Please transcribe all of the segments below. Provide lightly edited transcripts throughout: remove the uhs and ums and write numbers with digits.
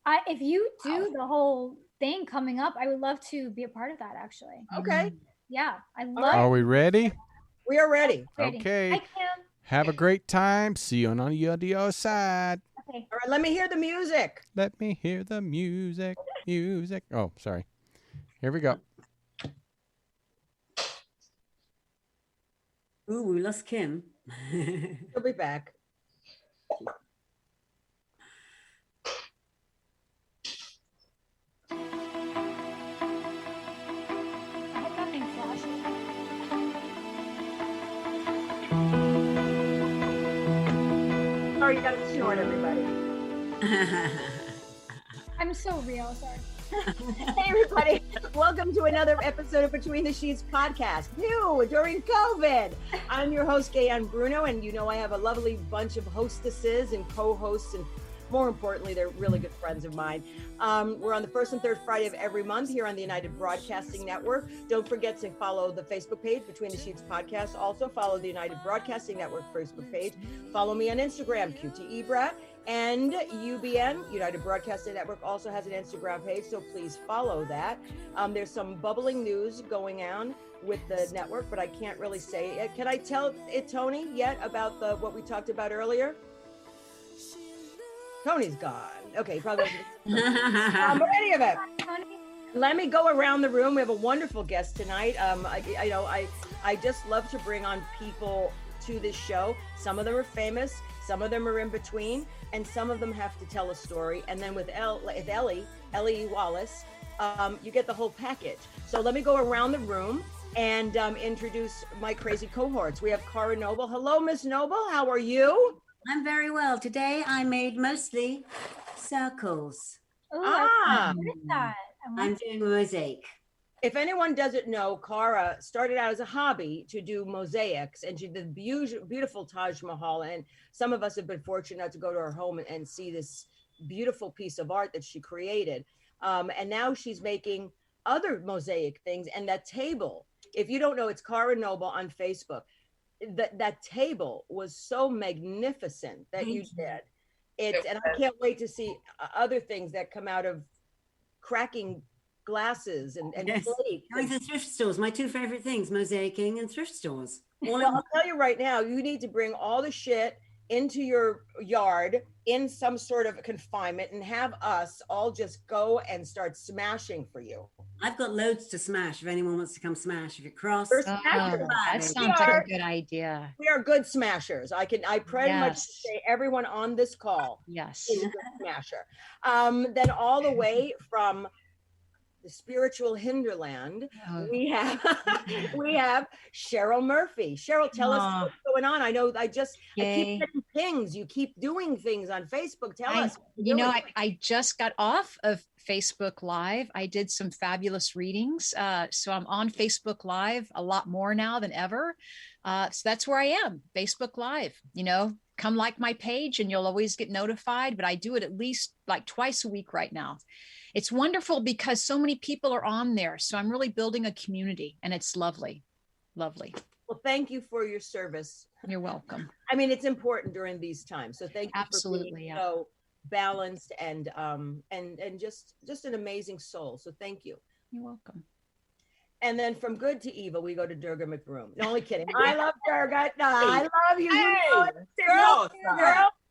If you do the whole thing coming up, I would love to be a part of that. Actually, Okay. yeah, I love. right. Are we ready? We are ready. Okay. Hi, Kim. Have a great time. See you on the other side. Okay. All right, let me hear the music. Let me hear the music. Music. Oh, sorry. Here we go. Ooh, we lost Kim. She'll be back. I hope nothing flashes. Sorry, you got it short, everybody. I'm so real. Sorry. Hey, everybody. Welcome to another episode of Between the Sheets podcast. New during COVID. I'm your host, Gaye Ann Bruno, and you know I have a lovely bunch of hostesses and co-hosts, and more importantly, they're really good friends of mine. We're on the first and third Friday of every month here on the United Broadcasting Network. Don't forget to follow the Facebook page, Between the Sheets podcast. Also follow the United Broadcasting Network Facebook page. Follow me on Instagram, QTEBrat. And UBN, United Broadcasting Network, also has an Instagram page, so please follow that. There's some bubbling news going on with the network, but I can't really say it. Can I tell it, Tony, yet about what we talked about earlier? Tony's gone. Okay, probably. But any of it, let me go around the room. We have a wonderful guest tonight. I just love to bring on people to this show. Some of them are famous, some of them are in between, and some of them have to tell a story. And then with ELLE WALLACE, you get the whole package. So let me go around the room and introduce my crazy cohorts. We have Cara Noble. Hello, Miss Noble. How are you? I'm very well. Today I made mostly circles. Ooh, Ah. what is that? I'm doing a mosaic. If anyone doesn't know, Cara started out as a hobby to do mosaics, and she did beautiful Taj Mahal. And some of us have been fortunate to go to her home and see this beautiful piece of art that she created. And now she's making other mosaic things. And that table, if you don't know, it's Cara Noble on Facebook. That table was so magnificent that you did. And I can't wait to see other things that come out of cracking glasses and Yes. plates. Going to thrift stores. My two favorite things, mosaicing and thrift stores. Well, I'll tell you right now, you need to bring all the shit into your yard in some sort of confinement and have us all just go and start smashing for you. I've got loads to smash if anyone wants to come smash. If you're cross, We're Oh, smashers. that sounds like a good idea. We are good smashers. I pretty much Yes. say everyone on this call Yes. is a good smasher. Then all the way from the spiritual hinterland, Oh. we have Cheryl Murphy. Cheryl, tell us Aw. what's going on. I know I keep Yay. getting pings. You keep doing things on Facebook. Tell us. I just got off of Facebook Live. I did some fabulous readings. So I'm on Facebook Live a lot more now than ever. So that's where I am, Facebook Live. Come like my page and you'll always get notified, but I do it at least like twice a week right now. It's wonderful because so many people are on there. So I'm really building a community and it's lovely. Lovely. Well, thank you for your service. You're welcome. I mean, it's important during these times. So thank you Absolutely, for being yeah. so balanced and just an amazing soul. So thank you. You're welcome. And then from good to evil, we go to Durga McBroom. No, only kidding. I love Durga. No, I love you. Girl,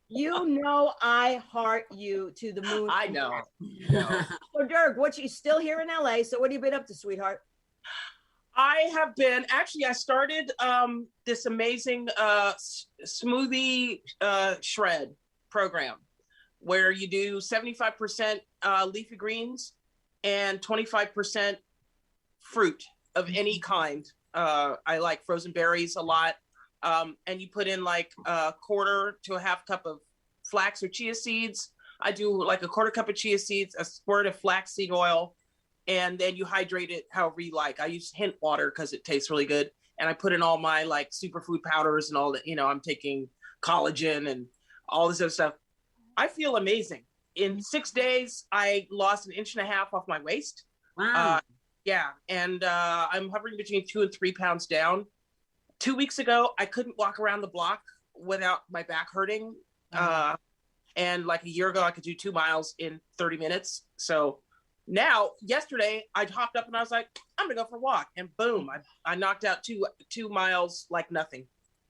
you know I heart you to the moon. I know. So Durg, you still here in LA? So what have you been up to, sweetheart? I have been, actually, I started this amazing smoothie shred program where you do 75% leafy greens and 25% fruit of any kind. I like frozen berries a lot. And you put in like a quarter to a half cup of flax or chia seeds. I do like a quarter cup of chia seeds, a squirt of flaxseed oil, and then you hydrate it however you like. I use hint water because it tastes really good. And I put in all my like superfood powders and all that, I'm taking collagen and all this other stuff. I feel amazing. In 6 days, I lost 1.5 inches off my waist. Wow. Yeah. And I'm hovering between 2 and 3 pounds down. 2 weeks ago, I couldn't walk around the block without my back hurting. And like a year ago, I could do 2 miles in 30 minutes. So now, yesterday, I hopped up and I was like, I'm gonna go for a walk. And boom, I knocked out 2 miles like nothing.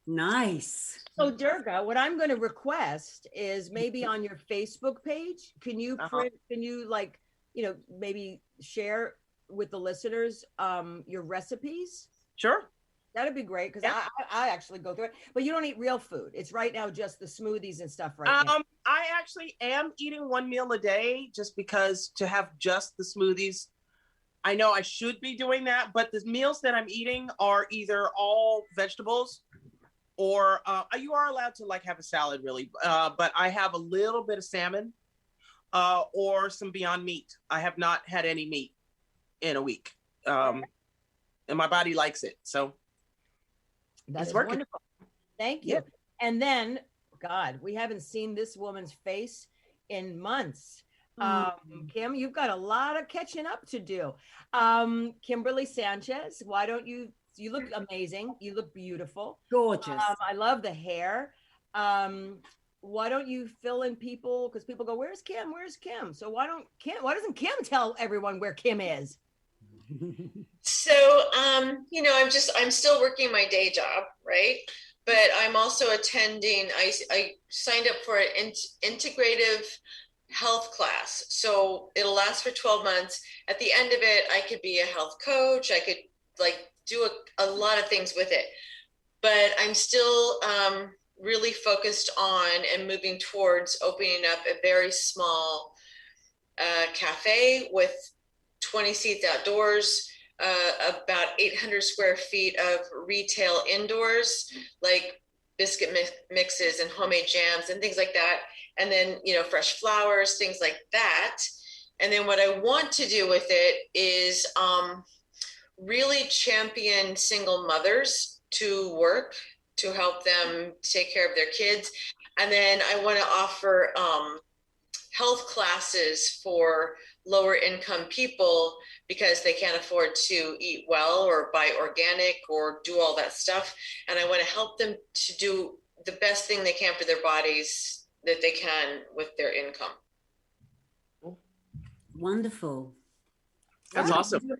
Nice. So Durga, what I'm going to request is maybe on your Facebook page, can you like, maybe share with the listeners your recipes? Sure. That'd be great, because I actually go through it, but you don't eat real food. It's right now just the smoothies and stuff right now. I actually am eating 1 meal a day just because to have just the smoothies, I know I should be doing that, but the meals that I'm eating are either all vegetables or you are allowed to like have a salad really, but I have a little bit of salmon or some Beyond Meat. I have not had any meat in a week, and my body likes it, so. That's wonderful. Thank you. Yep. And then, God, we haven't seen this woman's face in months. Kim, you've got a lot of catching up to do. Kimberly Sanchez, why don't you look amazing. You look beautiful. Gorgeous. I love the hair. Why don't you fill in people? Because people go, where's Kim? Where's Kim? So why doesn't Kim tell everyone where Kim is? So, I'm still working my day job, right? But I'm also attending, I signed up for an integrative health class. So it'll last for 12 months. At the end of it, I could be a health coach. I could do a lot of things with it, but I'm still really focused on and moving towards opening up a very small cafe with 20 seats outdoors, about 800 square feet of retail indoors, like biscuit mixes and homemade jams and things like that. And then, fresh flowers, things like that. And then what I want to do with it is really champion single mothers to work, to help them take care of their kids. And then I want to offer health classes for lower income people because they can't afford to eat well or buy organic or do all that stuff. And I want to help them to do the best thing they can for their bodies that they can with their income. Wonderful. That's awesome.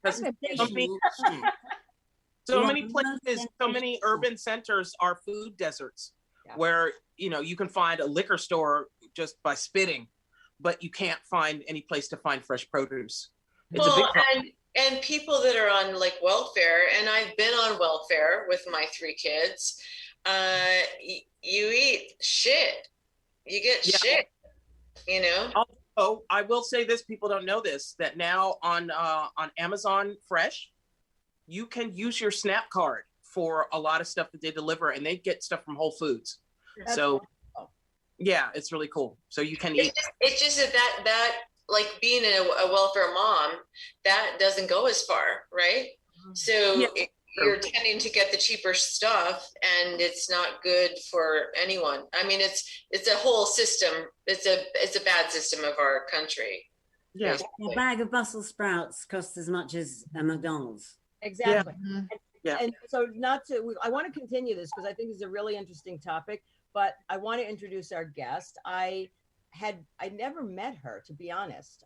So many places, so many urban centers are food deserts where, you can find a liquor store just by spitting, but you can't find any place to find fresh produce. It's a big problem. And people that are on welfare, and I've been on welfare with my 3 kids, you eat shit. You get shit, Also, I will say this, people don't know this, that now on Amazon Fresh, you can use your SNAP card for a lot of stuff that they deliver, and they get stuff from Whole Foods. That's wonderful. Yeah, it's really cool. So you can eat. It's just that like being a welfare mom, that doesn't go as far, right? So you're tending to get the cheaper stuff, and it's not good for anyone. I mean, it's a whole system. It's a bad system of our country. Yeah, a bag of Brussels sprouts costs as much as a McDonald's. Exactly. Yeah. And so I want to continue this because I think this is a really interesting topic, but I want to introduce our guest. I never met her, to be honest.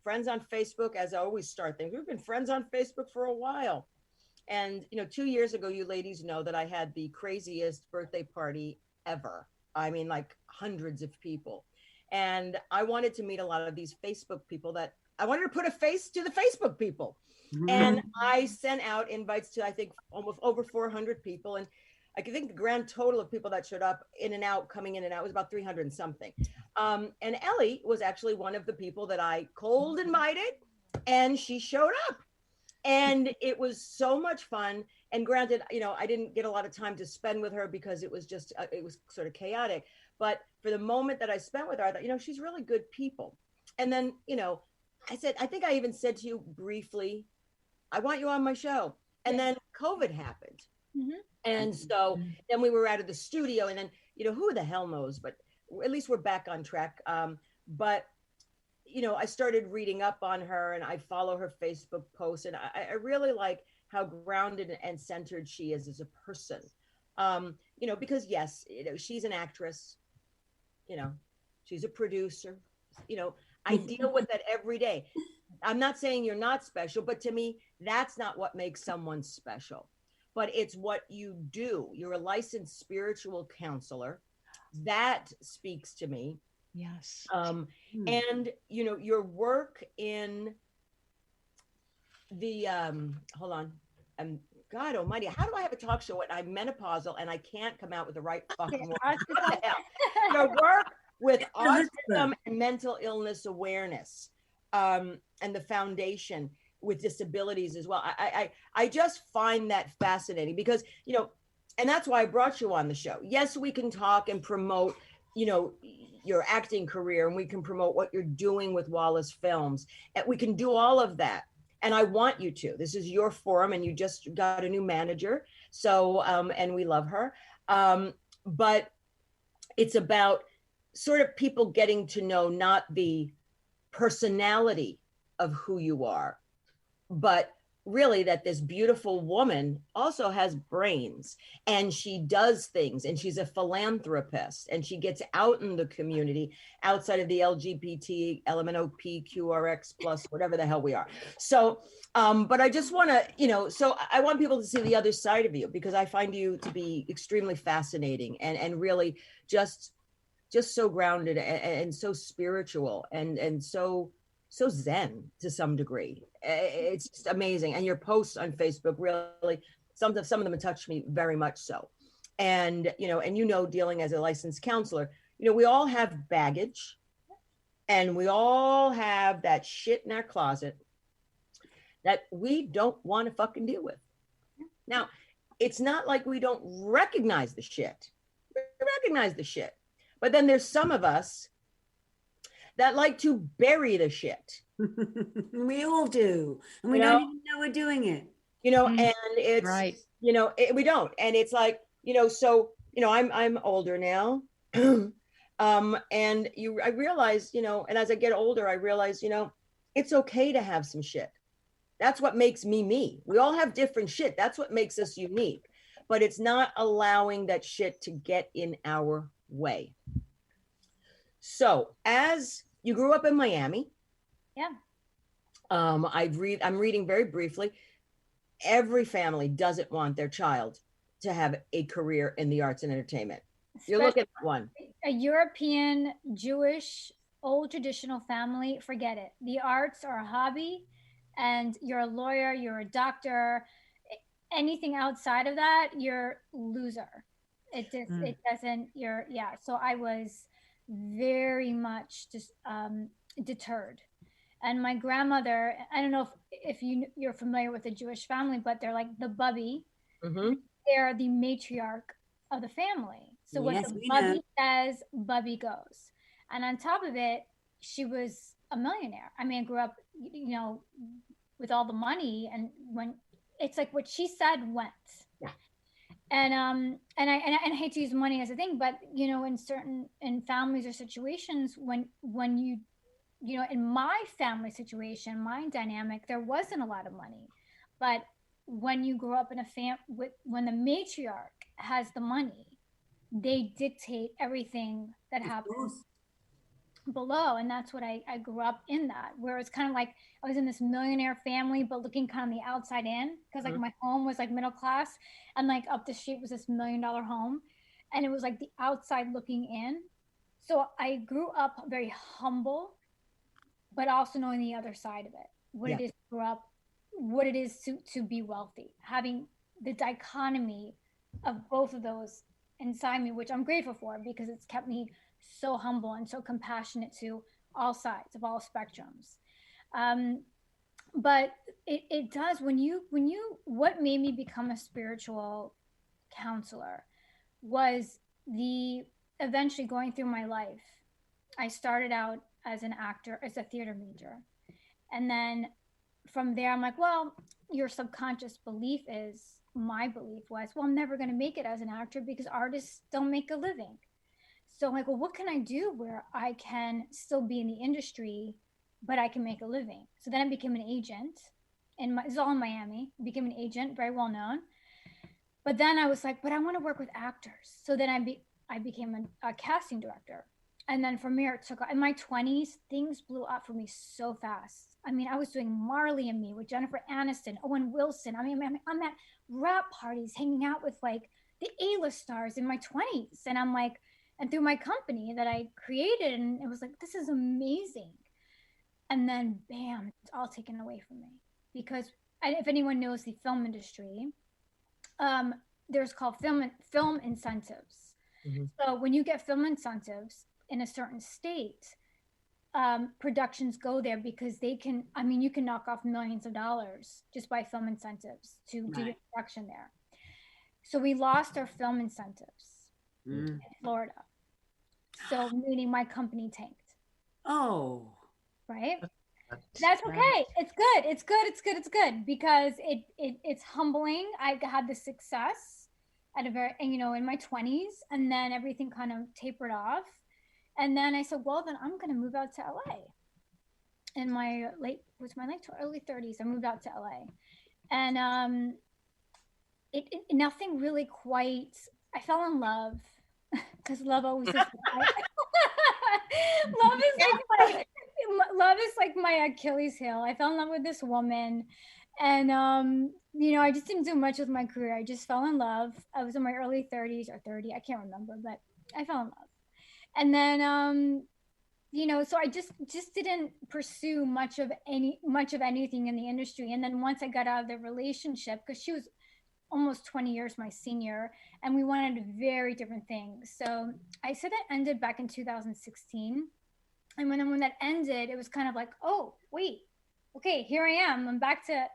Friends on Facebook, as I always start things. We've been friends on Facebook for a while. And, 2 years ago, you ladies know that I had the craziest birthday party ever. I mean, like hundreds of people. And I wanted to meet a lot of these Facebook people I wanted to put a face to the Facebook people. Mm-hmm. And I sent out invites to, I think, almost over 400 people. And I think the grand total of people that showed up coming in and out was about 300 and something. And ELLE was actually one of the people that I cold invited, and she showed up. And it was so much fun. And granted, I didn't get a lot of time to spend with her because it was just, it was sort of chaotic. But for the moment that I spent with her, I thought, she's really good people. And then, I think I even said to you briefly, I want you on my show. And then COVID happened. Mm-hmm. And so then we were out of the studio, and then, who the hell knows, but at least we're back on track. But, I started reading up on her, and I follow her Facebook posts, and I really like how grounded and centered she is as a person. Because yes, she's an actress, you know, she's a producer. You know, I deal with that every day. I'm not saying you're not special, but to me, that's not what makes someone special. But it's what you do. You're a licensed spiritual counselor. That speaks to me. Yes. And you know, your work in the hold on. God almighty, how do I have a talk show when I'm menopausal and I can't come out with the right fucking word? What the hell? Your work with autism and mental illness awareness, and the foundation with disabilities as well. I just find that fascinating because, you know, and that's why I brought you on the show. Yes, we can talk and promote, you know, your acting career, and we can promote what you're doing with Wallace Films, and we can do all of that. And I want you to. This is your forum, and you just got a new manager. So, and we love her. But it's about sort of people getting to know not the personality of who you are, but really that this beautiful woman also has brains, and she does things, and she's a philanthropist, and she gets out in the community outside of the LGBT, LMNOPQRX plus, whatever the hell we are. So, but I just want to, you know, so I want people to see the other side of you, because I find you to be extremely fascinating and really just so grounded and so spiritual and so zen to some degree. It's just amazing. And your posts on Facebook, really, some of them have touched me very much so. And, you know, dealing as a licensed counselor, you know, we all have baggage, and we all have that shit in our closet that we don't want to fucking deal with. Now, it's not like we don't recognize the shit. We recognize the shit. But then there's some of us that like to bury the shit. We all do. And we don't even know we're doing it. You know, and it's, right. You know, we don't. And it's like, you know, so, you know, I'm older now. And I realize, you know, and as I get older, I realize, you know, it's okay to have some shit. That's what makes me me. We all have different shit. That's what makes us unique. But it's not allowing that shit to get in our way. So as you grew up in Miami. Yeah. I'm reading very briefly. Every family doesn't want their child to have a career in the arts and entertainment. You're looking at one. A European, Jewish, old traditional family, forget it. The arts are a hobby, and you're a lawyer, you're a doctor. Anything outside of that, you're a loser. It doesn't, so I was very much just deterred. And my grandmother, I don't know if you're familiar with the Jewish family, but they're like the bubby. Mm-hmm. They're the matriarch of the family. So what the bubby says, bubby goes. And on top of it, she was a millionaire. I mean, I grew up, you know, with all the money, and when it's like what she said went. Yeah. And I hate to use money as a thing, but you know, in families or situations, when you know, in my family situation, my dynamic, there wasn't a lot of money, but when you grow up in a when the matriarch has the money, they dictate everything that happens below. And that's what I grew up in, that where it's kind of like I was in this millionaire family, but looking kind of the outside in, because like my home was like middle class, and like up the street was this $1 million home, and it was like the outside looking in. So I grew up very humble, but also knowing the other side of it, what it is to grow up, what it is to be wealthy, having the dichotomy of both of those inside me, which I'm grateful for, because it's kept me so humble and so compassionate to all sides of all spectrums. But it does, what made me become a spiritual counselor was eventually going through my life. I started out as an actor, as a theater major. And then from there, I'm like, well, your subconscious belief is, my belief was, well, I'm never going to make it as an actor because artists don't make a living. So I'm like, well, what can I do where I can still be in the industry, but I can make a living? So then I became an agent, and it's all in Miami. I became an agent, very well known. But then I was like, but I want to work with actors. So then I became a casting director. And then from there, it took, in my 20s, things blew up for me so fast. I mean, I was doing Marley and Me with Jennifer Aniston, Owen Wilson. I mean, I'm at rap parties hanging out with like the A-list stars in my 20s. And I'm like, and through my company that I created, and it was like, this is amazing. And then bam, it's all taken away from me. Because if anyone knows the film industry, there's called film incentives. Mm-hmm. So when you get film incentives in a certain state, productions go there because they can, I mean, you can knock off millions of dollars just by film incentives to do your production there. So we lost our film incentives in Florida. So meaning my company tanked. Oh. Right? That's okay. It's good. It's good. It's good. It's good because it's humbling. I had the success at a very, you know, in my 20s, and then everything kind of tapered off. And then I said, well, then I'm going to move out to LA. In my early 30s, I moved out to LA. And nothing really quite, I fell in love because love always is love is like my Achilles heel. I fell in love with this woman, and you know, I just didn't do much with my career. I just fell in love. I was in my early 30s or 30, I can't remember, but I fell in love. And then you know, so I just didn't pursue much of anything in the industry. And then once I got out of the relationship, because she was almost 20 years my senior, and we wanted very different things. So I said that ended back in 2016. And when that ended, it was kind of like, oh, wait, okay, here I am. I'm back to,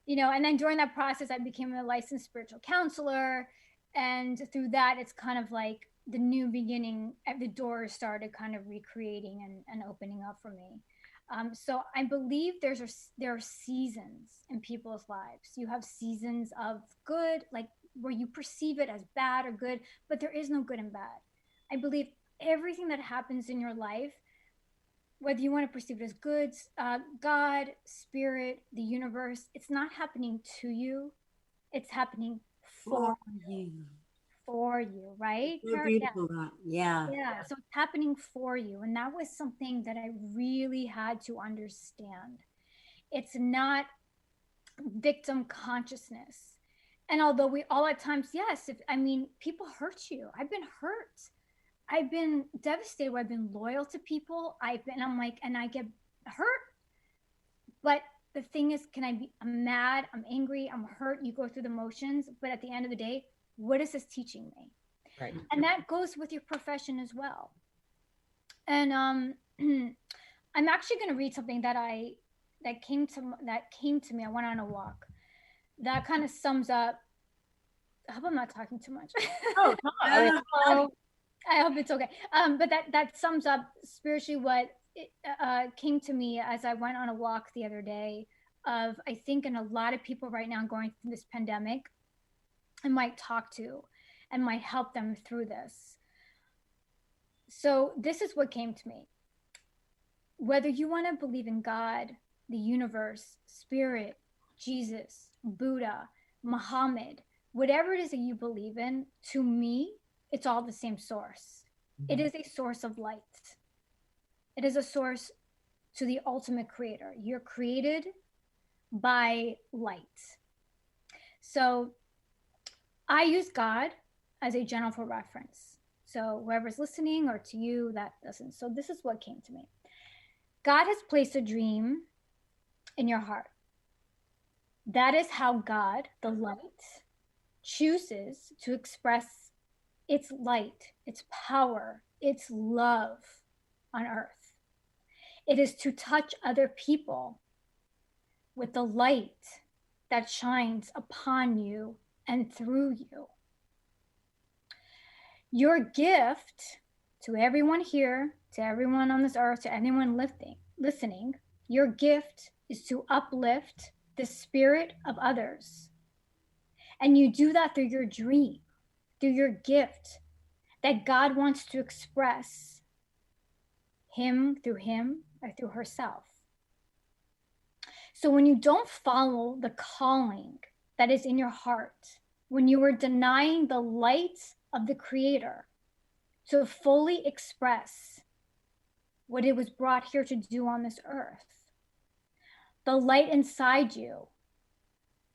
you know, and then during that process, I became a licensed spiritual counselor. And through that, it's kind of like the new beginning, the doors started kind of recreating and opening up for me. So I believe there are seasons in people's lives. You have seasons of good, like where you perceive it as bad or good, but there is no good and bad. I believe everything that happens in your life, whether you want to perceive it as good, God, spirit, the universe, it's not happening to you. It's happening for you. For you, right? So beautiful, yeah. Yeah, so it's happening for you. And that was something that I really had to understand. It's not victim consciousness. And although we all at times, yes, people hurt you. I've been hurt. I've been devastated. I've been loyal to people. And I get hurt. But the thing is, I'm mad, I'm angry, I'm hurt. You go through the motions. But at the end of the day, what is this teaching me? Right. And that goes with your profession as well. And I'm actually going to read something that came to me. I went on a walk. That kind of sums up. I hope I'm not talking too much. Oh, I hope it's okay. But that sums up spiritually what came to me as I went on a walk the other day. I think, and a lot of people right now going through this pandemic, I might talk to and might help them through this. So this is what came to me. Whether you want to believe in God, the universe, spirit, Jesus, Buddha, Muhammad, whatever it is that you believe in, to me, it's all the same source. Mm-hmm. It is a source of light. It is a source to the ultimate creator. You're created by light. So I use God as a general for reference. So whoever's listening or to you that doesn't. So this is what came to me. God has placed a dream in your heart. That is how God, the light, chooses to express its light, its power, its love on earth. It is to touch other people with the light that shines upon you and through you. Your gift to everyone here, to everyone on this earth, to anyone listening, your gift is to uplift the spirit of others. And you do that through your dream, through your gift that God wants to express him or through herself. So when you don't follow the calling that is in your heart, when you are denying the light of the Creator to fully express what it was brought here to do on this earth. The light inside you,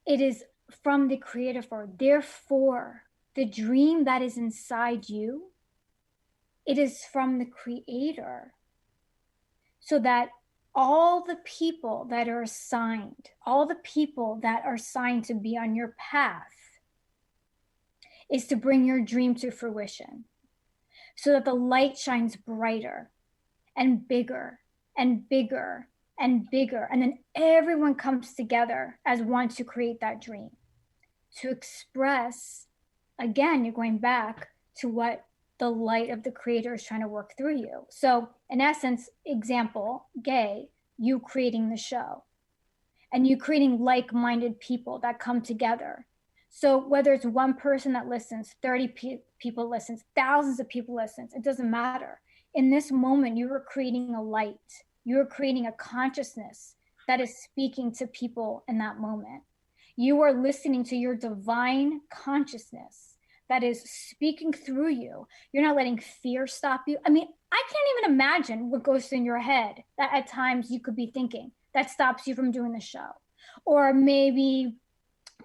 it is from the Creator for. Therefore, the dream that is inside you, it is from the Creator. So that all the people that are assigned, all the people that are assigned to be on your path, is to bring your dream to fruition. So that the light shines brighter and bigger and bigger and bigger. And then everyone comes together as one to create that dream. To express, again, you're going back to what the light of the Creator is trying to work through you. So in essence, example, Gaye, you creating the show and you creating like-minded people that come together. So whether it's one person that listens, 30 people listens, thousands of people listens, it doesn't matter. In this moment, you are creating a light. You are creating a consciousness that is speaking to people in that moment. You are listening to your divine consciousness that is speaking through you. You're not letting fear stop you. I mean, I can't even imagine what goes in your head that at times you could be thinking that stops you from doing the show. Or maybe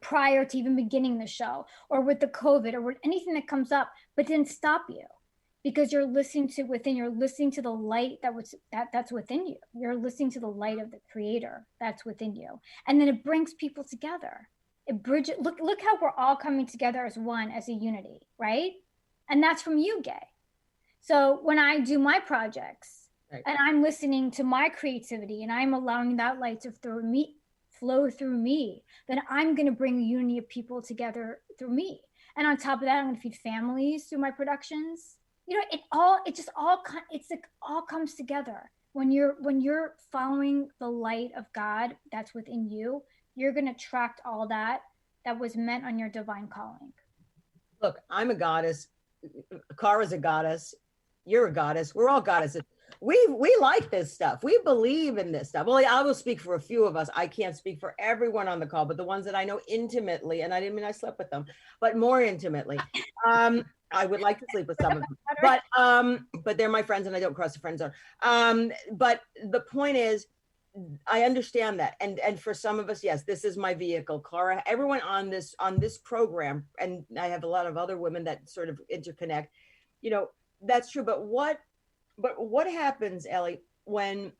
prior to even beginning the show, or with the COVID, or with anything that comes up, but didn't stop you. Because you're listening to within, you're listening to the light that's within you. You're listening to the light of the Creator that's within you. And then it brings people together. It bridges, look how we're all coming together as one, as a unity, right? And that's from you, Gaye. So when I do my projects, right, and I'm listening to my creativity and I'm allowing that light to flow through me, then I'm going to bring a unity of people together through me. And on top of that, I'm going to feed families through my productions. You know, it all comes together. When you're following the light of God that's within you, you're going to attract all that was meant on your divine calling. Look, I'm a goddess. Kara's a goddess. You're a goddess. We're all goddesses. We like this stuff. We believe in this stuff. Well, I will speak for a few of us. I can't speak for everyone on the call, but the ones that I know intimately, and I didn't mean I slept with them, but more intimately. I would like to sleep with some of them, but they're my friends and I don't cross the friend zone. But the point is, I understand that. And for some of us, yes, this is my vehicle. Clara, everyone on this program, and I have a lot of other women that sort of interconnect, you know, that's true. But what happens, ELLE, when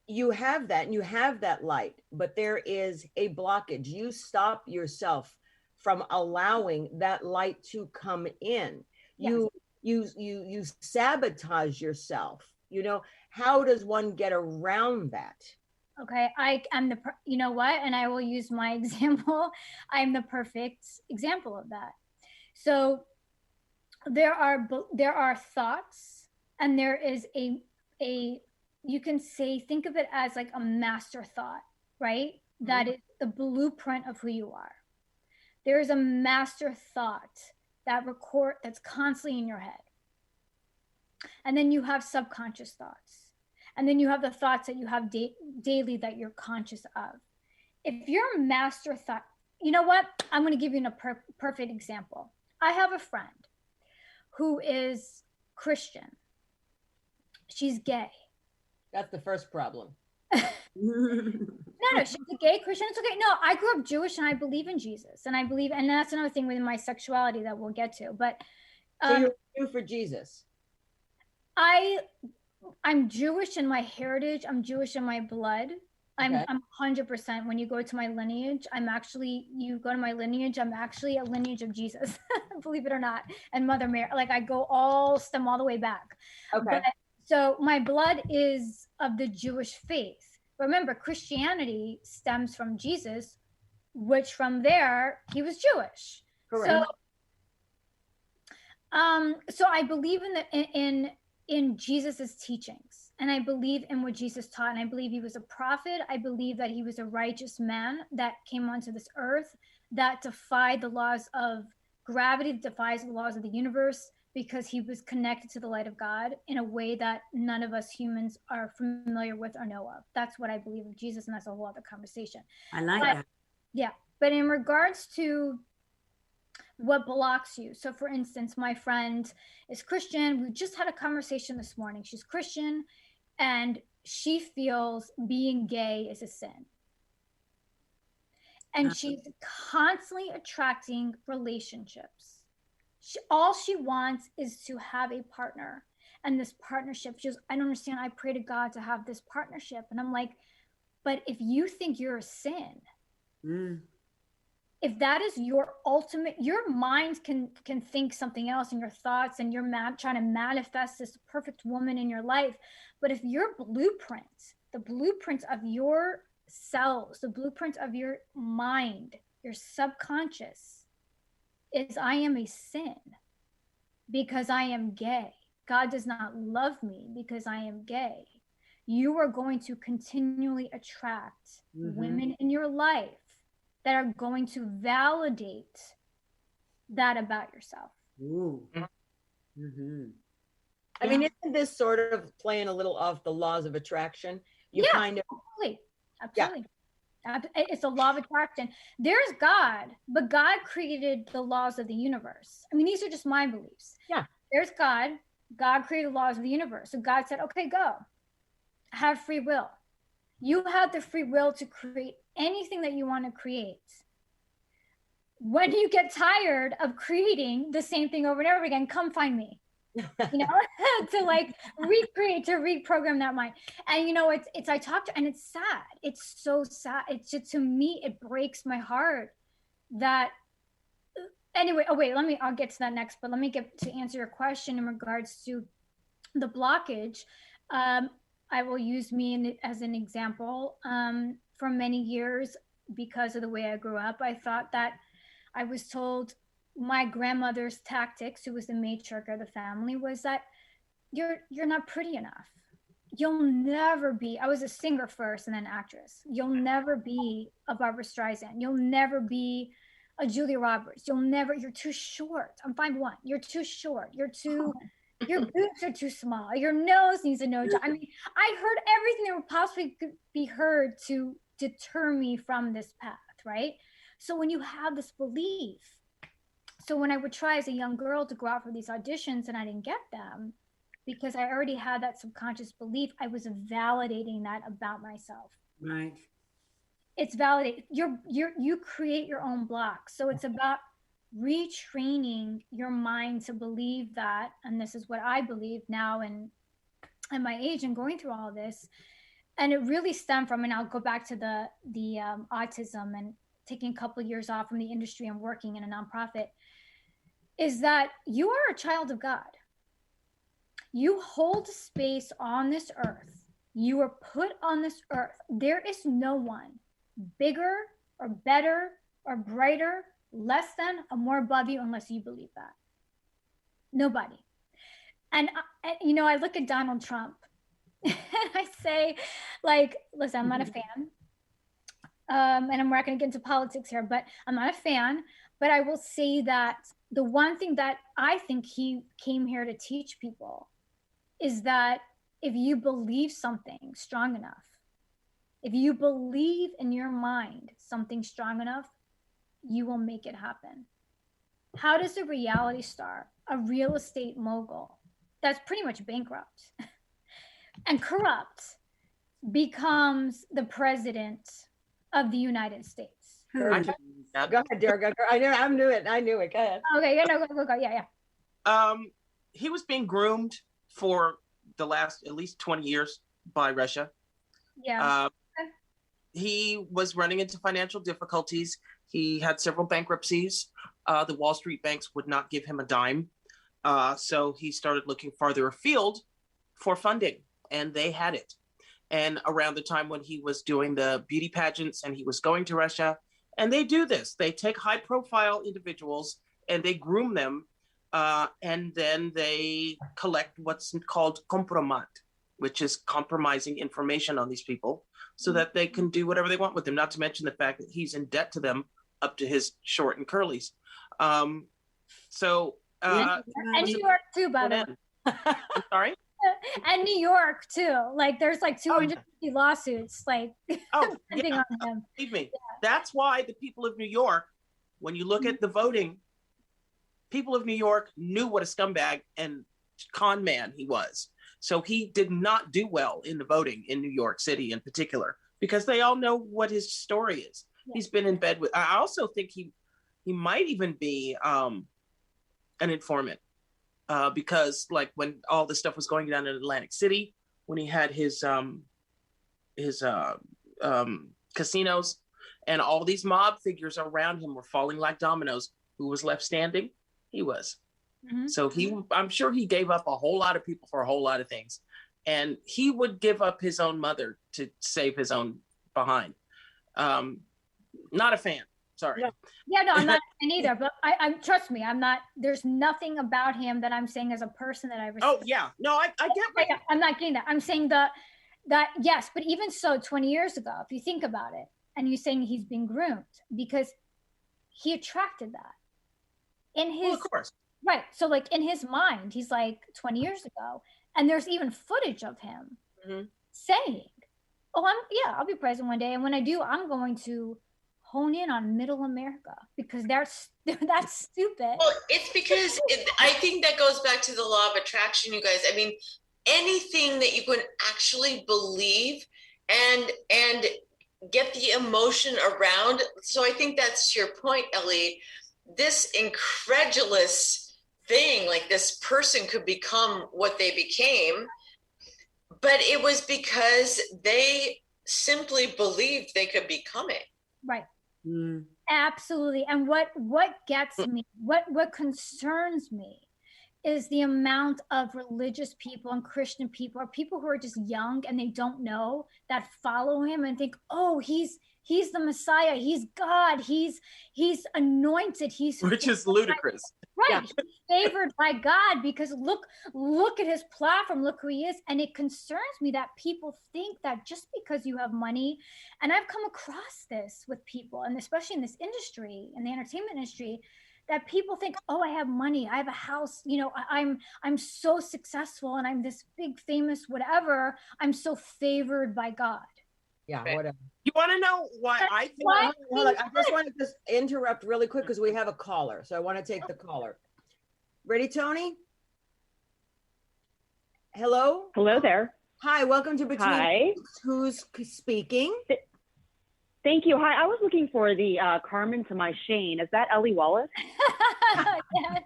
you have that and you have that light, but there is a blockage? You stop yourself from allowing that light to come in. Yes. You sabotage yourself. You know, how does one get around that? Okay, you know what? And I will use my example. I'm the perfect example of that. So there are thoughts, and there is a you can say, think of it as like a master thought, right? Mm-hmm. That is the blueprint of who you are. There is a master thought that's constantly in your head. And then you have subconscious thoughts. And then you have the thoughts that you have daily that you're conscious of. If you're a master thought, you know what? I'm going to give you a perfect example. I have a friend who is Christian. She's gay. That's the first problem. No, she's a gay Christian. It's okay. No, I grew up Jewish and I believe in Jesus. And that's another thing within my sexuality that we'll get to. But so you're true for Jesus. I'm Jewish in my heritage. I'm Jewish in my blood. I'm 100%. When you go to my lineage, you go to my lineage, I'm actually a lineage of Jesus, believe it or not. And Mother Mary, like I stem all the way back. Okay. So my blood is of the Jewish faith. Remember, Christianity stems from Jesus, which from there, he was Jewish. Correct. So I believe in Jesus's teachings, and I believe in what Jesus taught, and I believe he was a prophet. I believe that he was a righteous man that came onto this earth that defied the laws of gravity, defies the laws of the universe, because he was connected to the light of God in a way that none of us humans are familiar with or know of. That's what I believe of Jesus, and that's a whole other conversation. I like that. Yeah, but in regards to what blocks you. So for instance, my friend is Christian. We just had a conversation this morning. She's Christian and she feels being gay is a sin. And she's constantly attracting relationships. All she wants is to have a partner. And this partnership, she goes, I don't understand. I pray to God to have this partnership. And I'm like, but if you think you're a sin, if that is your ultimate, your mind can think something else in your thoughts and you're trying to manifest this perfect woman in your life. But if your blueprint, the blueprint of your cells, the blueprint of your mind, your subconscious is I am a sin because I am gay. God does not love me because I am gay. You are going to continually attract women in your life that are going to validate that about yourself. I mean, isn't this sort of playing a little off the laws of attraction? You kind of absolutely. It's a law of attraction. There's God, but God created the laws of the universe. I mean, these are just my beliefs. Yeah. There's God. God created the laws of the universe. So God said, okay, go. Have free will. You have the free will to create anything that you want to create. When you get tired of creating the same thing over and over again, come find me. You know, to like recreate, to reprogram that mind. And you know, I talked to, and it's sad. It's so sad. It's just, to me, it breaks my heart that anyway, I'll get to that next, but let me get to answer your question in regards to the blockage. I will use me as an example. For many years, because of the way I grew up, I thought that I was told my grandmother's tactics, who was the matriarch of the family, was that you're not pretty enough. You'll never be, I was a singer first and then actress. You'll never be a Barbara Streisand. You'll never be a Julia Roberts. You're too short. I'm 5'1". You're too short. Your boobs are too small. Your nose needs a nose job. I mean, I heard everything that would possibly be heard to deter me from this path, right? So when you have this belief, so when I would try as a young girl to go out for these auditions and I didn't get them, because I already had that subconscious belief, I was validating that about myself. Right. It's validated. You create your own blocks. So it's about retraining your mind to believe that, and this is what I believe now and at my age and going through all this. And it really stemmed from, and I'll go back to the autism and taking a couple of years off from the industry and working in a nonprofit, is that you are a child of God. You hold space on this earth. You are put on this earth. There is no one bigger or better or brighter, less than, or more above you, unless you believe that. Nobody. And you know, I look at Donald Trump and I say, like, listen, I'm not a fan. And I'm not going to get into politics here, but I'm not a fan. But I will say that the one thing that I think he came here to teach people is that if you believe something strong enough, if you believe in your mind something strong enough, you will make it happen. How does a reality star, a real estate mogul that's pretty much bankrupt and corrupt, becomes the president of the United States? Go ahead, Derek. I knew it. Go ahead. Okay, yeah, no, go. Yeah. He was being groomed for the last at least 20 years by Russia. Yeah. He was running into financial difficulties. He had several bankruptcies. The Wall Street banks would not give him a dime. So he started looking farther afield for funding, and they had it. And around the time when he was doing the beauty pageants and he was going to Russia, and they do this, they take high profile individuals and they groom them. And then they collect what's called compromat, which is compromising information on these people so that they can do whatever they want with them, not to mention the fact that he's in debt to them up to his short and curlies. And New York too, by the way. I'm sorry? And New York too. Like there's like 250 lawsuits, like depending on him. Believe me, that's why the people of New York, when you look at the voting, people of New York knew what a scumbag and con man he was. So he did not do well in the voting in New York City in particular, because they all know what his story is. Yeah. He's been in bed with, I also think he might even be an informant, because like when all this stuff was going down in Atlantic City, when he had his casinos, and all these mob figures around him were falling like dominoes, who was left standing? He was. Mm-hmm. So I'm sure he gave up a whole lot of people for a whole lot of things. And he would give up his own mother to save his own behind. Not a fan. Sorry. No. Yeah, no, I'm not a fan either. But I trust me, I'm not. There's nothing about him that I'm saying as a person that I respect. Oh yeah, no, I get it. I'm not getting that. I'm saying that yes, but even so, 20 years ago, if you think about it, and you're saying he's been groomed because he attracted that in his. Well, of course. Right. So like in his mind, he's like 20 years ago, and there's even footage of him saying, "Oh, I'll be president one day, and when I do, I'm going to hone in on middle America because that's stupid." Well, it's because I think that goes back to the law of attraction, you guys. I mean, anything that you can actually believe and get the emotion around. So I think that's your point, Ellie. This incredulous thing, like this person could become what they became, but it was because they simply believed they could become it. Right. Absolutely. And what gets me, what concerns me is the amount of religious people and Christian people, or people who are just young and they don't know, that follow him and think, oh, he's the Messiah, he's God, he's anointed, which is ludicrous. Right. Yeah. He's favored by God because look at his platform, look who he is. And it concerns me that people think that just because you have money, and I've come across this with people, and especially in this industry, in the entertainment industry, that people think, oh, I have money, I have a house, I'm so successful and I'm this big famous whatever, I'm so favored by God. Yeah, whatever. You want to know why I think? Hold on. I just want to interrupt really quick because we have a caller. So I want to take the caller. Ready, Tony? Hello? Hello there. Hi, welcome to Between. Hi. Who's speaking? Thank you. Hi, I was looking for the Carmen to my Shane. Is that ELLE Wallace? Yes.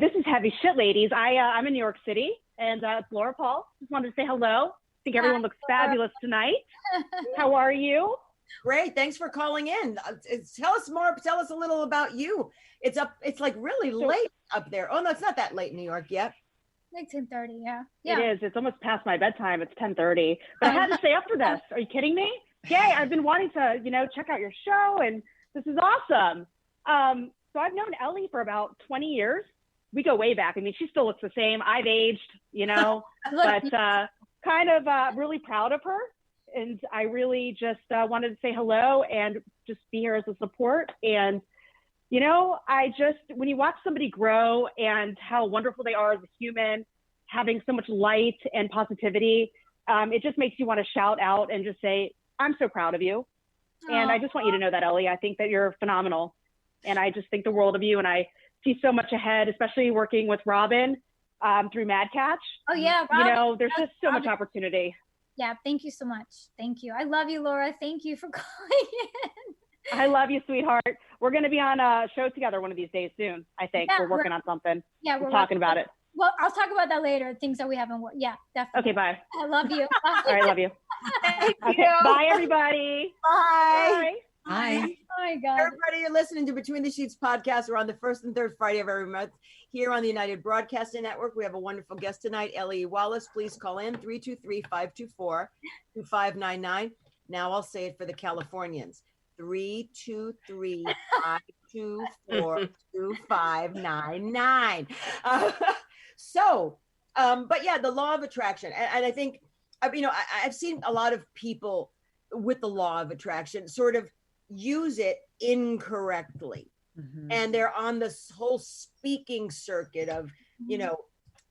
This is heavy shit, ladies. I'm in New York City, and it's Laura Paul. Just wanted to say hello. I think everyone looks fabulous tonight. How are you? Great. Thanks for calling in. Tell us more. Tell us a little about you. It's like really late up there. Oh, no, it's not that late in New York yet. Like 10:30, yeah. It is. It's almost past my bedtime. It's 10:30. But I had to stay up for this. Are you kidding me? Gaye, I've been wanting to, check out your show, and this is awesome. So I've known ELLE for about 20 years. We go way back. I mean, she still looks the same. I've aged, but kind of really proud of her. And I really just wanted to say hello and just be here as a support. And, when you watch somebody grow and how wonderful they are as a human, having so much light and positivity, it just makes you want to shout out and just say, I'm so proud of you. And I just want you to know that, ELLE. I think that you're phenomenal. And I just think the world of you. And I see so much ahead, especially working with Robin through Mad Catch. Oh, yeah. Robin, there's just so much opportunity. Yeah. Thank you so much. Thank you. I love you, Laura. Thank you for calling in. I love you, sweetheart. We're going to be on a show together one of these days soon, I think. Yeah, we're working on something. Yeah. We're talking about it. Well, I'll talk about that later. Things that we haven't worked. Yeah, definitely. Okay, bye. I love you. All right, love you. Okay, bye, everybody. Bye. Bye. Oh my God. Everybody, you're listening to Between the Sheets podcast. We're on the first and third Friday of every month here on the United Broadcasting Network. We have a wonderful guest tonight, ELLE Wallace. Please call in 323-524-2599. Now I'll say it for the Californians. 323-524-2599. But yeah, the law of attraction. And I think, I've seen a lot of people with the law of attraction sort of use it incorrectly. Mm-hmm. And they're on this whole speaking circuit of,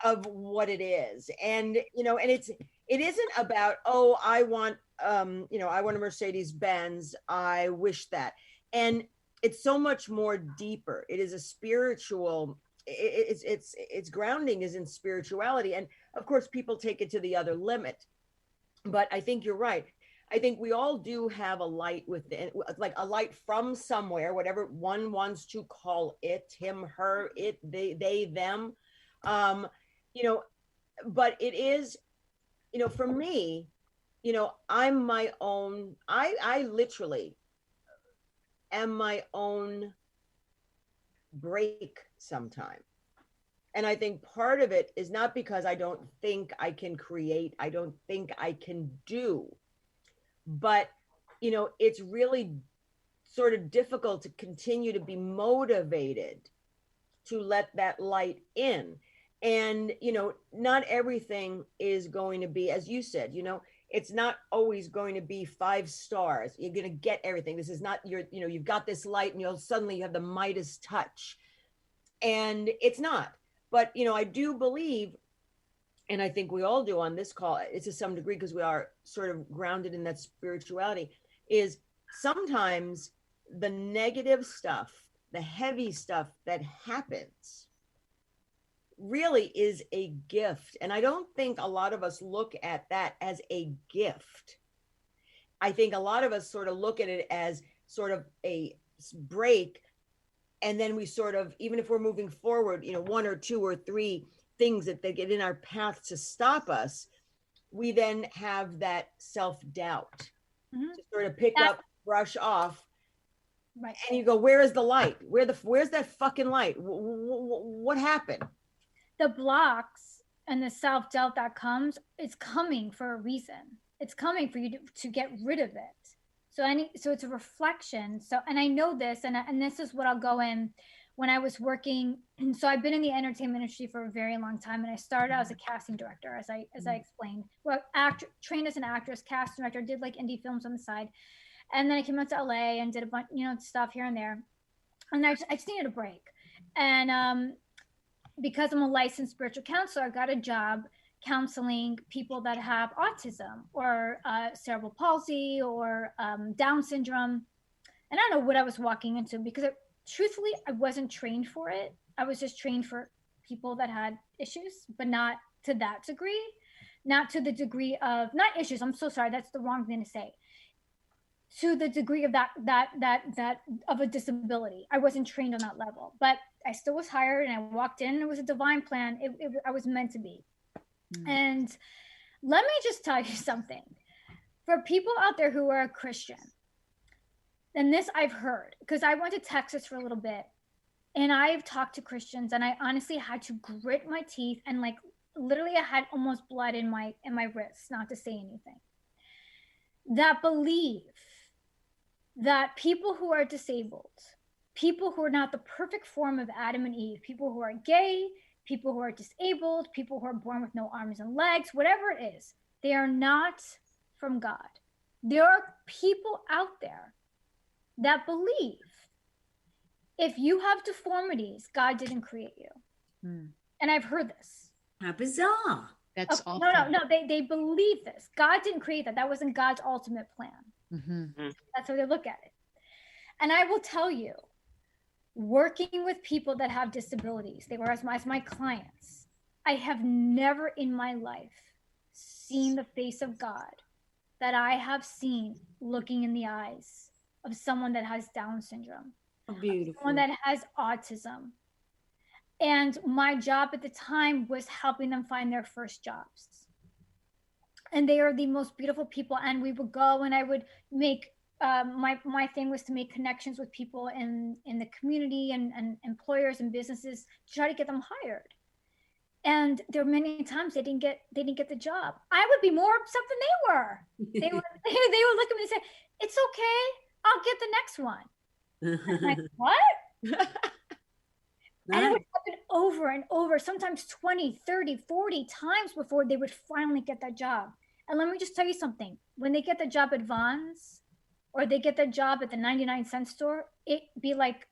of what it is. And, and it isn't about, oh, I want a Mercedes Benz. I wish that. And it's so much more deeper. It is a spiritual, it's grounding is in spirituality. And of course, people take it to the other limit. But I think you're right. I think we all do have a light within, like a light from somewhere, whatever one wants to call it, him, her, it, they, them. You know, but it is, you know, for me, you know, I'm my own, I literally am my own break sometime. And I think part of it is not because I don't think I can create, I don't think I can do, but, you know, it's really sort of difficult to continue to be motivated to let that light in. And, you know, not everything is going to be, as you said, you know, it's not always going to be 5 stars. You're going to get everything. This is not your, you know, you've got this light and you'll suddenly you have the Midas touch. And it's not. But, you know, I do believe, and I think we all do on this call, it's to some degree because we are sort of grounded in that spirituality, is sometimes the negative stuff, the heavy stuff that happens really is a gift. And I don't think a lot of us look at that as a gift. I think a lot of us sort of look at it as sort of a break. And then we sort of, even if we're moving forward, you know, 1 or 2 or 3 things that they get in our path to stop us, we then have that self-doubt to sort of pick up, brush off. Right. And you go, where is the light? Where's that fucking light? What happened? The blocks and the self-doubt that comes, it's coming for a reason. It's coming for you to get rid of it. So it's a reflection. So, and I know this, and this is what I'll go in when I was working. So I've been in the entertainment industry for a very long time. And I started out as a casting director, as I explained. Well, trained as an actress, casting director, did like indie films on the side. And then I came out to LA and did a bunch, you know, stuff here and there. And I just needed a break. And because I'm a licensed spiritual counselor, I got a job counseling people that have autism or cerebral palsy or Down syndrome. And I don't know what I was walking into because truthfully, I wasn't trained for it. I was just trained for people that had issues, but not to that degree, not to the degree of, not issues. I'm so sorry. That's the wrong thing to say. To the degree of that of a disability. I wasn't trained on that level, but I still was hired and I walked in and it was a divine plan. I was meant to be. And let me just tell you something. For people out there who are Christian, and this I've heard, because I went to Texas for a little bit and I've talked to Christians and I honestly had to grit my teeth and like literally I had almost blood in my wrists, not to say anything, that believe that people who are disabled, people who are not the perfect form of Adam and Eve, people who are gay, people who are disabled, people who are born with no arms and legs, whatever it is, they are not from God. There are people out there that believe if you have deformities, God didn't create you. And I've heard this. How bizarre. That's awful. No, they believe this. God didn't create that. That wasn't God's ultimate plan. That's how they look at it. And I will tell you, working with people that have disabilities, they were as my clients, I have never in my life seen the face of God that I have seen looking in the eyes of someone that has Down syndrome, someone that has autism. And my job at the time was helping them find their first jobs. And they are the most beautiful people. And we would go and I would make, my thing was to make connections with people in the community and employers and businesses to try to get them hired. And there were many times they didn't get the job. I would be more upset than they were. They would look at me and say, "It's okay, I'll get the next one." I'm like, what? And it would happen over and over, sometimes 20, 30, 40 times before they would finally get that job. And let me just tell you something. When they get the job at Vons or they get the job at the 99-cent store, it'd be like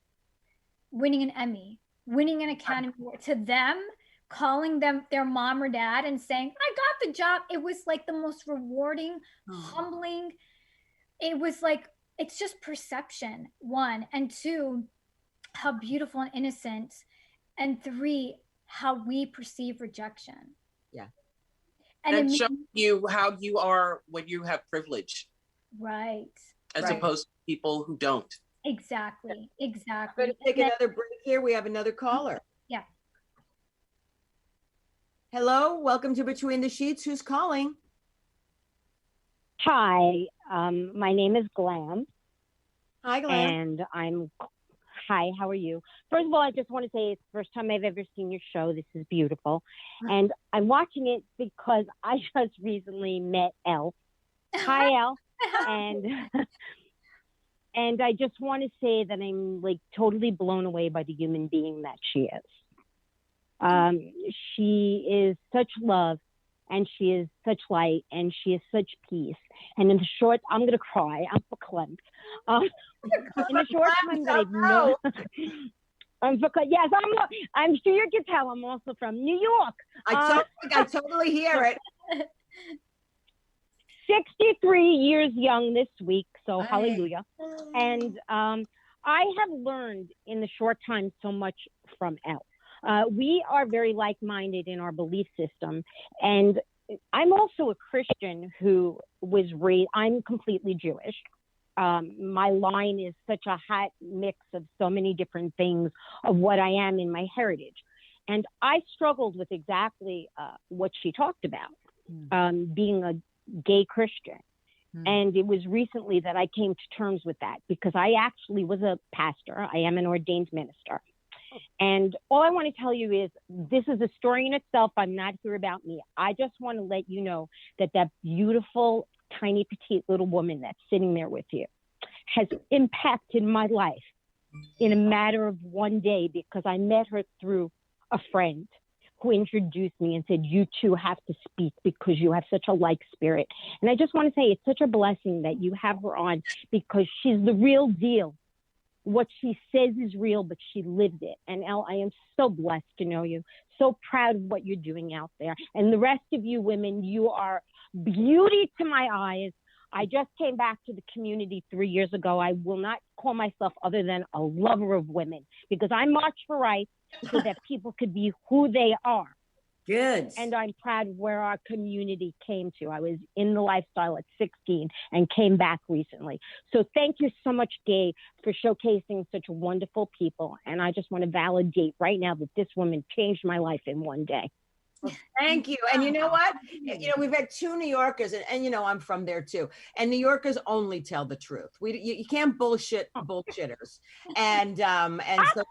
winning an Emmy, winning an Academy Award. To them, calling them their mom or dad and saying, "I got the job." It was like the most rewarding, humbling. It was like it's just perception, one, and two, how beautiful and innocent, and three, how we perceive rejection. Yeah. And it shows you how you are when you have privilege. Right. As opposed to people who don't. Exactly. Exactly. I'm going to take another break here. We have another caller. Yeah. Hello. Welcome to Between the Sheets. Who's calling? Hi. My name is Glam. Hi, Glam. And hi, how are you? First of all, I just want to say it's the first time I've ever seen your show. This is beautiful. And I'm watching it because I just recently met ELLE. Hi, ELLE. And I just want to say that I'm like totally blown away by the human being that she is. She is such love, and she is such light, and she is such peace. And in the short, I'm going to cry. I'm verklempt. In the short time that I've known, yes, I'm sure you can tell I'm also from New York. I totally hear it. 63 years young this week, so hallelujah. And I have learned in the short time so much from ELLE. We are very like-minded in our belief system, and I'm also a Christian who was raised, I'm completely Jewish. My line is such a hot mix of so many different things of what I am in my heritage. And I struggled with exactly what she talked about, being a gay Christian. And it was recently that I came to terms with that, because I actually was a pastor. I am an ordained minister. And all I want to tell you is this is a story in itself. I'm not here about me. I just want to let you know that that beautiful, tiny, petite little woman that's sitting there with you has impacted my life in a matter of one day, because I met her through a friend who introduced me and said, you two have to speak because you have such a like spirit. And I just want to say it's such a blessing that you have her on, because she's the real deal. What she says is real, but she lived it. And ELLE, I am so blessed to know you. So proud of what you're doing out there. And the rest of you women, you are beauty to my eyes. I just came back to the community 3 years ago. I will not call myself other than a lover of women, because I march for rights so that people could be who they are. Good. And I'm proud of where our community came to. I was in the lifestyle at 16 and came back recently. So thank you so much, Gaye, for showcasing such wonderful people. And I just want to validate right now that this woman changed my life in one day. Well, thank you. And you know what? You know, we've had two New Yorkers, and you know, I'm from there too. And New Yorkers only tell the truth. You can't bullshit bullshitters. And so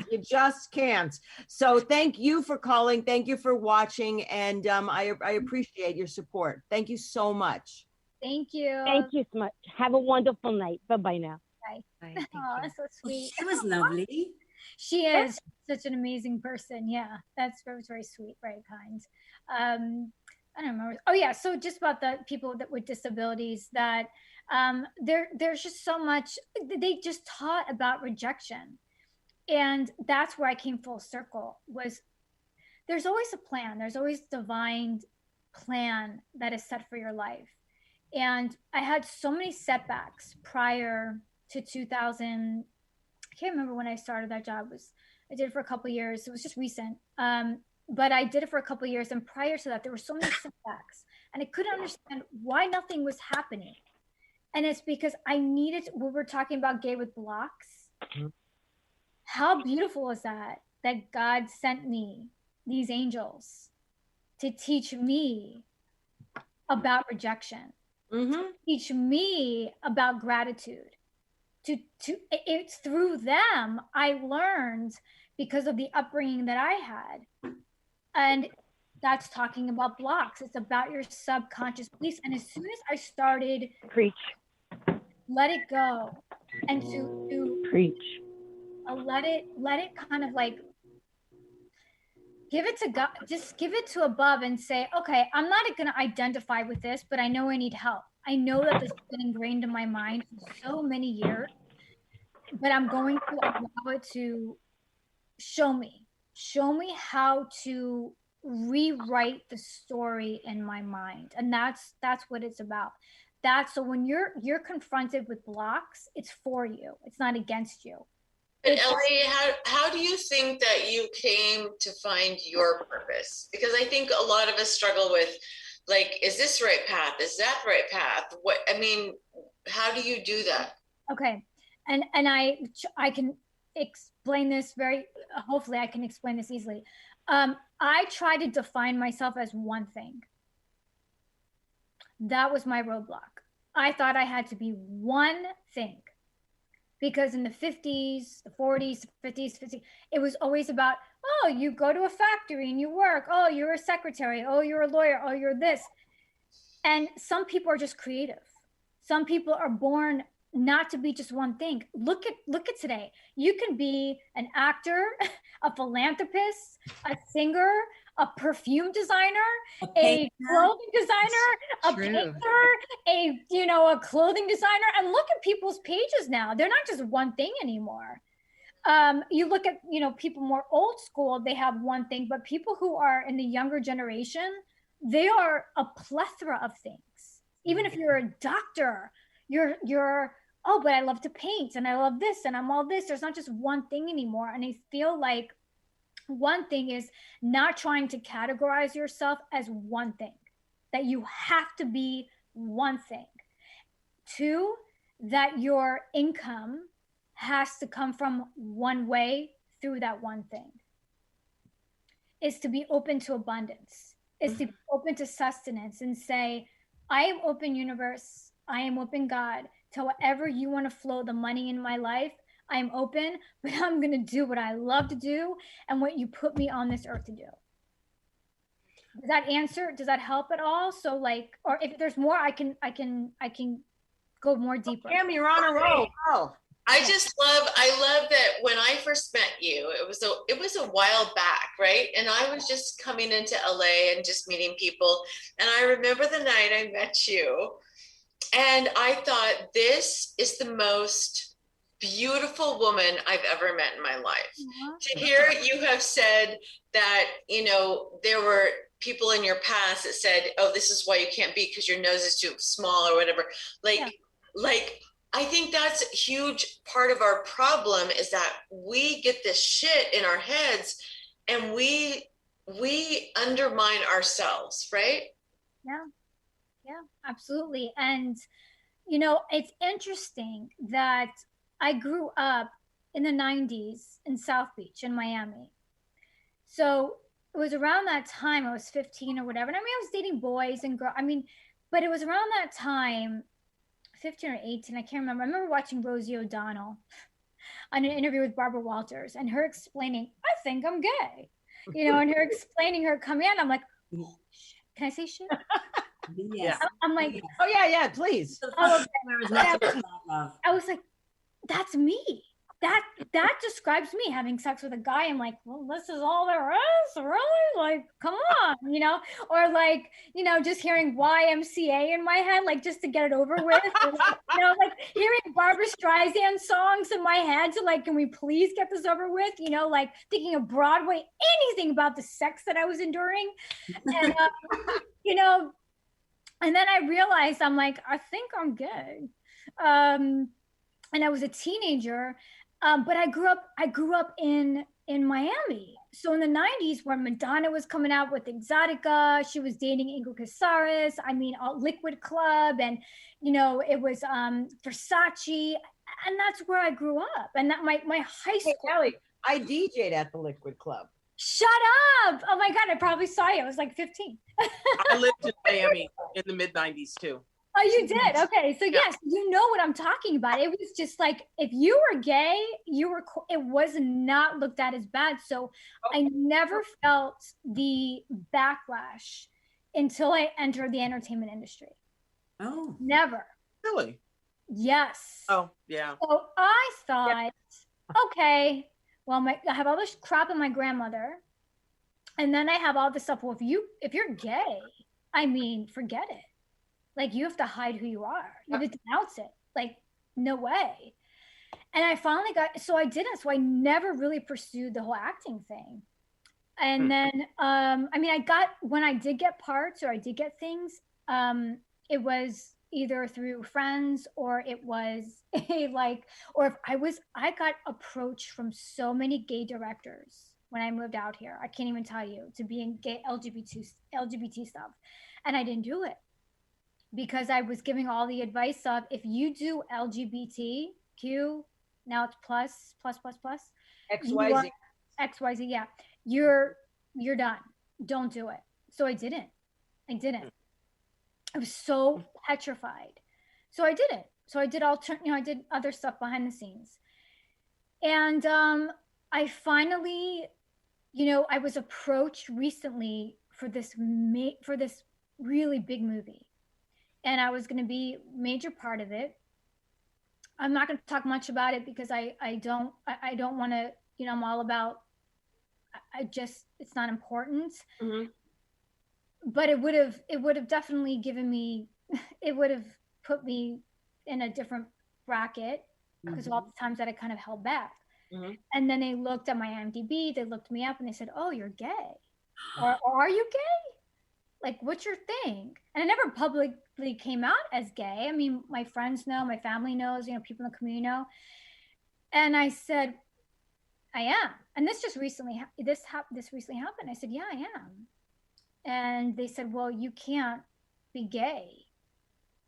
you just can't. So thank you for calling. Thank you for watching. And I appreciate your support. Thank you so much. Thank you. Thank you so much. Have a wonderful night. Bye-bye now. Bye. Bye. Oh, that's so sweet. She was lovely. She is such an amazing person. Yeah, that's very, very sweet, very kind. I don't remember. Oh yeah, so just about the people that with disabilities, that there's just so much. They just taught about rejection, and that's where I came full circle. Was there's always a plan. There's always divine plan that is set for your life, and I had so many setbacks prior to 2000. I can't remember when I started that job. I did it for a couple of years. It was just recent. But I did it for a couple of years. And prior to that, there were so many setbacks. And I couldn't understand why nothing was happening. And it's because I needed, we were talking about Gaye with blocks. How beautiful is that God sent me these angels to teach me about rejection, teach me about gratitude. It's through them I learned, because of the upbringing that I had. And that's talking about blocks. It's about your subconscious beliefs. And as soon as I started Preach. Let it go, and to Preach. let it kind of like give it to God, just give it to above and say, okay, I'm not going to identify with this, but I know I need help. I know that this has been ingrained in my mind for so many years, but I'm going to allow it to show me how to rewrite the story in my mind. And that's what it's about. So when you're confronted with blocks, it's for you. It's not against you. But ELLE, how do you think that you came to find your purpose? Because I think a lot of us struggle with, like, is this the right path? Is that the right path? How do you do that? Okay. And I can explain this hopefully I can explain this easily. I try to define myself as one thing. That was my roadblock. I thought I had to be one thing. Because in the 50s, the 40s, 50s, it was always about, oh, you go to a factory and you work. Oh, you're a secretary. Oh, you're a lawyer. Oh, you're this. And some people are just creative. Some people are born not to be just one thing. Look at today. You can be an actor, a philanthropist, a singer, a perfume designer, a clothing designer, a painter, a clothing designer. And look at people's pages now. They're not just one thing anymore. You look at, people more old school, they have one thing, but people who are in the younger generation, they are a plethora of things. Even if you're a doctor, you're oh, but I love to paint and I love this and I'm all this. There's not just one thing anymore. And I feel like one thing is not trying to categorize yourself as one thing, that you have to be one thing. 2, that your income has to come from one way through that one thing. Is to be open to abundance, is to be open to sustenance and say, I am open, universe. I am open, God, to whatever you want to flow the money in my life. I am open, but I'm going to do what I love to do and what you put me on this earth to do. Does that answer? Does that help at all? So or if there's more, I can go more deeper. Cam, you're on a roll. Oh. I love that when I first met you, it was a while back, right? And I was just coming into LA and just meeting people. And I remember the night I met you and I thought, this is the most beautiful woman I've ever met in my life. Mm-hmm. To hear you have said that, there were people in your past that said, oh, this is why you can't be because your nose is too small or whatever. I think that's a huge part of our problem is that we get this shit in our heads and we undermine ourselves, right? Yeah, absolutely. And, it's interesting that I grew up in the 90s in South Beach in Miami. So it was around that time, I was 15 or whatever. And I was dating boys and girls. But it was around that time, 15 or 18, I can't remember. I remember watching Rosie O'Donnell on an interview with Barbara Walters and her explaining, I think I'm gay, and her explaining her coming out. I'm like, oh, shit. Can I say shit? Yes. I'm like, oh yeah, please. I was like, that's me. That describes me having sex with a guy. I'm like, well, this is all there is, really? Like, come on, or just hearing YMCA in my head, just to get it over with. Or, hearing Barbara Streisand songs in my head to can we please get this over with? Thinking of Broadway, anything about the sex that I was enduring. And, and then I realized I'm like, I think I'm gay. And I was a teenager. But I grew up in Miami. So in the 90s, when Madonna was coming out with Exotica, she was dating Ingrid Casares. Liquid Club, and it was Versace, and that's where I grew up. And that my high school. Hey, Kelly, I DJ'd at the Liquid Club. Shut up! Oh my God, I probably saw you. I was 15. I lived in Miami in the mid 90s too. Oh, you did? Okay. So yes, you know what I'm talking about. It was just if you were gay, it was not looked at as bad. So I never felt the backlash until I entered the entertainment industry. Oh. Never. Really? Yes. Oh, yeah. So I thought, okay, well, I have all this crap in my grandmother. And then I have all this stuff. Well, if you're gay, forget it. You have to hide who you are. You have to denounce it. No way. And I finally so I didn't. So I never really pursued the whole acting thing. And then, I mean, when I did get parts or I did get things, it was either through friends or it was or if I got approached from so many gay directors when I moved out here. I can't even tell you, to be in gay LGBT stuff. And I didn't do it because I was giving all the advice of, if you do LGBTQ, now it's plus, XYZ. XYZ, yeah. You're done. Don't do it. So I didn't. I was so petrified. So I didn't. So I did I did other stuff behind the scenes. And I finally, I was approached recently for this really big movie. And I was going to be a major part of it. I'm not going to talk much about it because I don't want to, I'm all about, it's not important. Mm-hmm. But it would have definitely given me, it would have put me in a different bracket because of all the times that I kind of held back. Mm-hmm. And then they looked at my IMDb, they looked me up and they said, "Oh, you're gay." Or "Are you gay? Like, what's your thing?" And I never publicly came out as gay. I mean, my friends know, my family knows, people in the community know. And I said, "I am." And this just recently, this recently happened. I said, "Yeah, I am." And they said, "Well, you can't be gay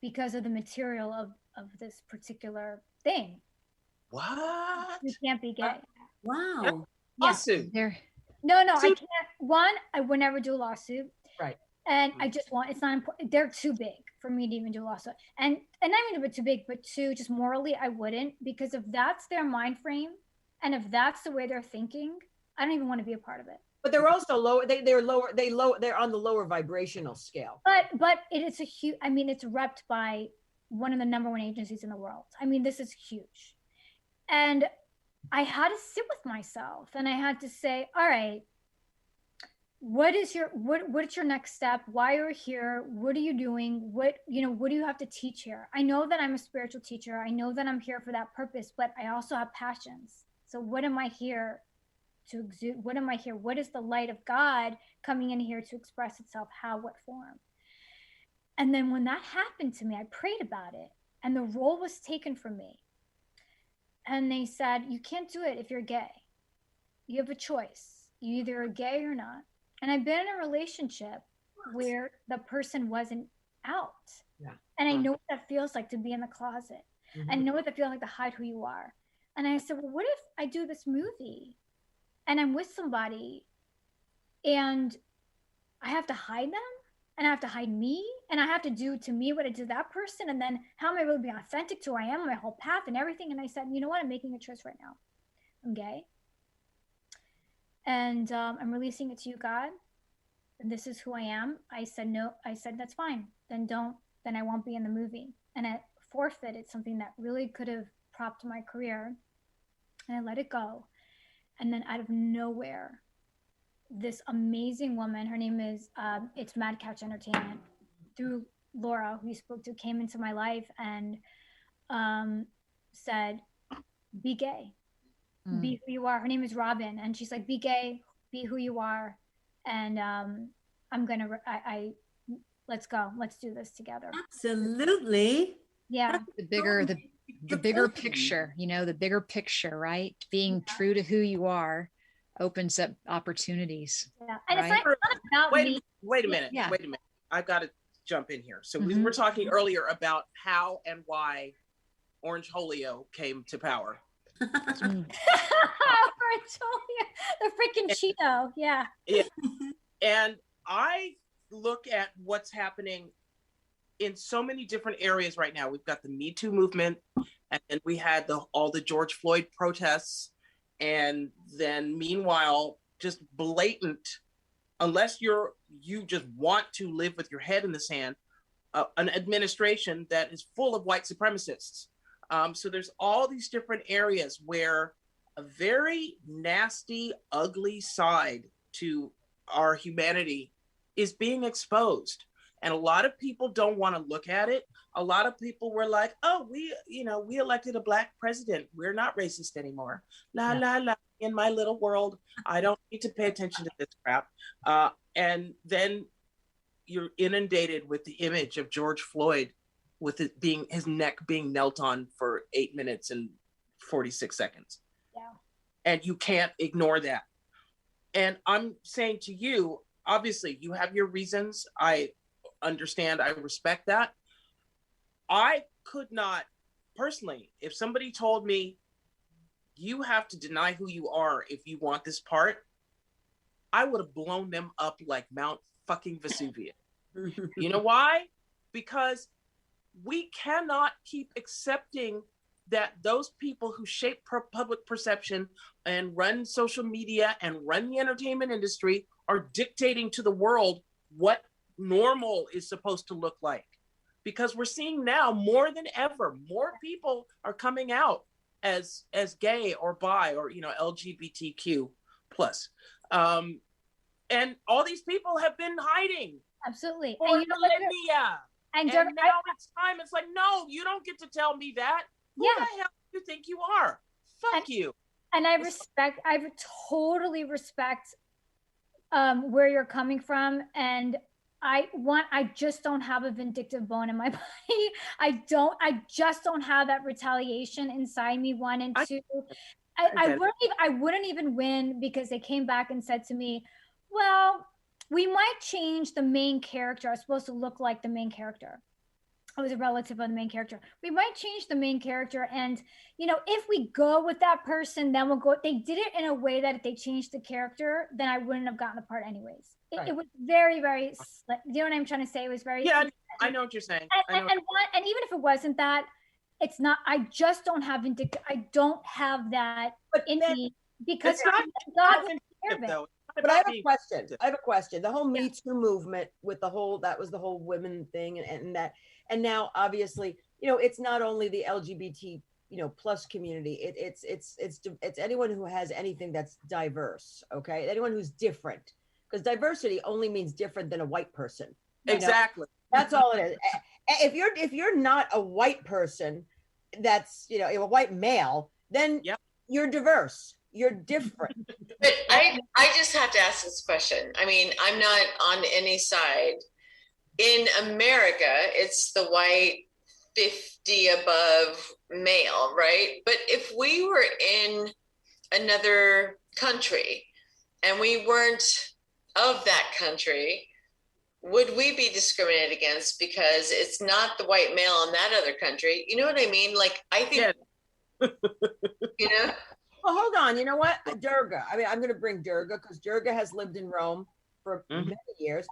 because of the material of this particular thing." What? You can't be gay. Wow. Lawsuit. No, I can't. One, I would never do a lawsuit. Right. And I just it's not important. They're too big for me to even do a lawsuit. And not even too big, but two, just morally, I wouldn't, because if that's their mind frame and if that's the way they're thinking, I don't even want to be a part of it. But they're also lower. They're on the lower vibrational scale. But it's a huge. I mean, it's repped by one of the #1 agencies in the world. I mean, this is huge. And I had to sit with myself and I had to say, all right, what's your next step? Why are you here? What are you doing? What do you have to teach here? I know that I'm a spiritual teacher. I know that I'm here for that purpose, but I also have passions. So what am I here to exude? What am I here? What is the light of God coming in here to express itself? How, what form? And then when that happened to me, I prayed about it and the role was taken from me. And they said, "You can't do it if you're gay. You have a choice. You either are gay or not." And I've been in a relationship where the person wasn't out. Yeah. And I know what that feels like to be in the closet. Mm-hmm. I know what that feels like to hide who you are. And I said, well, what if I do this movie and I'm with somebody and I have to hide them and I have to hide me and I have to do to me what I do to that person? And then how am I really being authentic to who I am, my whole path and everything? And I said, you know what? I'm making a choice right now. I'm gay. And I'm releasing it to you, God. And this is who I am. I said, no. I said, that's fine. Then I won't be in the movie. And I forfeited something that really could have propped my career. And I let it go. And then out of nowhere, this amazing woman, her name is, it's Mad Couch Entertainment, through Laura, who you spoke to, came into my life and said, be gay, be who you are. Her name is Robin. And she's like, be gay, be who you are. And let's go. Let's do this together. Absolutely. Yeah. The bigger picture, the bigger picture, right? Being true to who you are opens up opportunities. Yeah. And right? It's not about me. Wait a minute. Yeah. Wait a minute. I've got to jumge in here. So we were talking earlier about how and why Orange Holio came to power. Orange Holio, the freaking Cheeto. Yeah. And I look at what's happening in so many different areas right now. We've got the Me Too movement, and then we had all the George Floyd protests, and then meanwhile, just blatant, unless you just want to live with your head in the sand, an administration that is full of white supremacists. So there's all these different areas where a very nasty, ugly side to our humanity is being exposed. And a lot of people don't want to look at it. A lot of people were like, oh, we elected a Black president. We're not racist anymore. La, la, la. in my little world. I don't need to pay attention to this crap. And then you're inundated with the image of George Floyd with it being his neck being knelt on for 8 minutes and 46 seconds. Yeah. And you can't ignore that. And I'm saying to you, obviously you have your reasons. I understand. I respect that. I could not personally, if somebody told me you have to deny who you are if you want this part, I would have blown them up like Mount fucking Vesuvius. You know why? Because we cannot keep accepting that those people who shape public perception and run social media and run the entertainment industry are dictating to the world what normal is supposed to look like. Because we're seeing now more than ever, more people are coming out as gay or bi or, LGBTQ plus. And all these people have been hiding. Absolutely. For millennia. And now it's time. It's like, no, you don't get to tell me that. Who the hell do you think you are? Fuck you. And I totally respect where you're coming from. And I just don't have a vindictive bone in my body. I just don't have that retaliation inside me. One and two, I wouldn't even win because they came back and said to me, well, we might change the main character. I was supposed to look like the main character. I was a relative of the main character. We might change the main character. And, if we go with that person, then we'll go. They did it in a way that if they changed the character, then I wouldn't have gotten the part anyways. It was very, very, you know what I'm trying to say? It was very. Yeah, I know what you're saying. And even if it wasn't that, it's not, I just don't have vindictive. I don't have that in me because God would take care of it. But I have a question. The whole Me Too movement with that was the whole women thing and now obviously, it's not only the LGBT, plus community. It's anyone who has anything that's diverse. Okay. Anyone who's different, because diversity only means different than a white person. Exactly. That's all it is. If you're not a white person, that's, a white male, then you're diverse. You're different. But I just have to ask this question. I mean, I'm not on any side. In America, it's the white 50 above male, right? But if we were in another country and we weren't of that country, would we be discriminated against because it's not the white male in that other country? You know what I mean? Like, I think, Well, hold on. You know what? Durga. I mean, I'm going to bring Durga because Durga has lived in Rome for many years.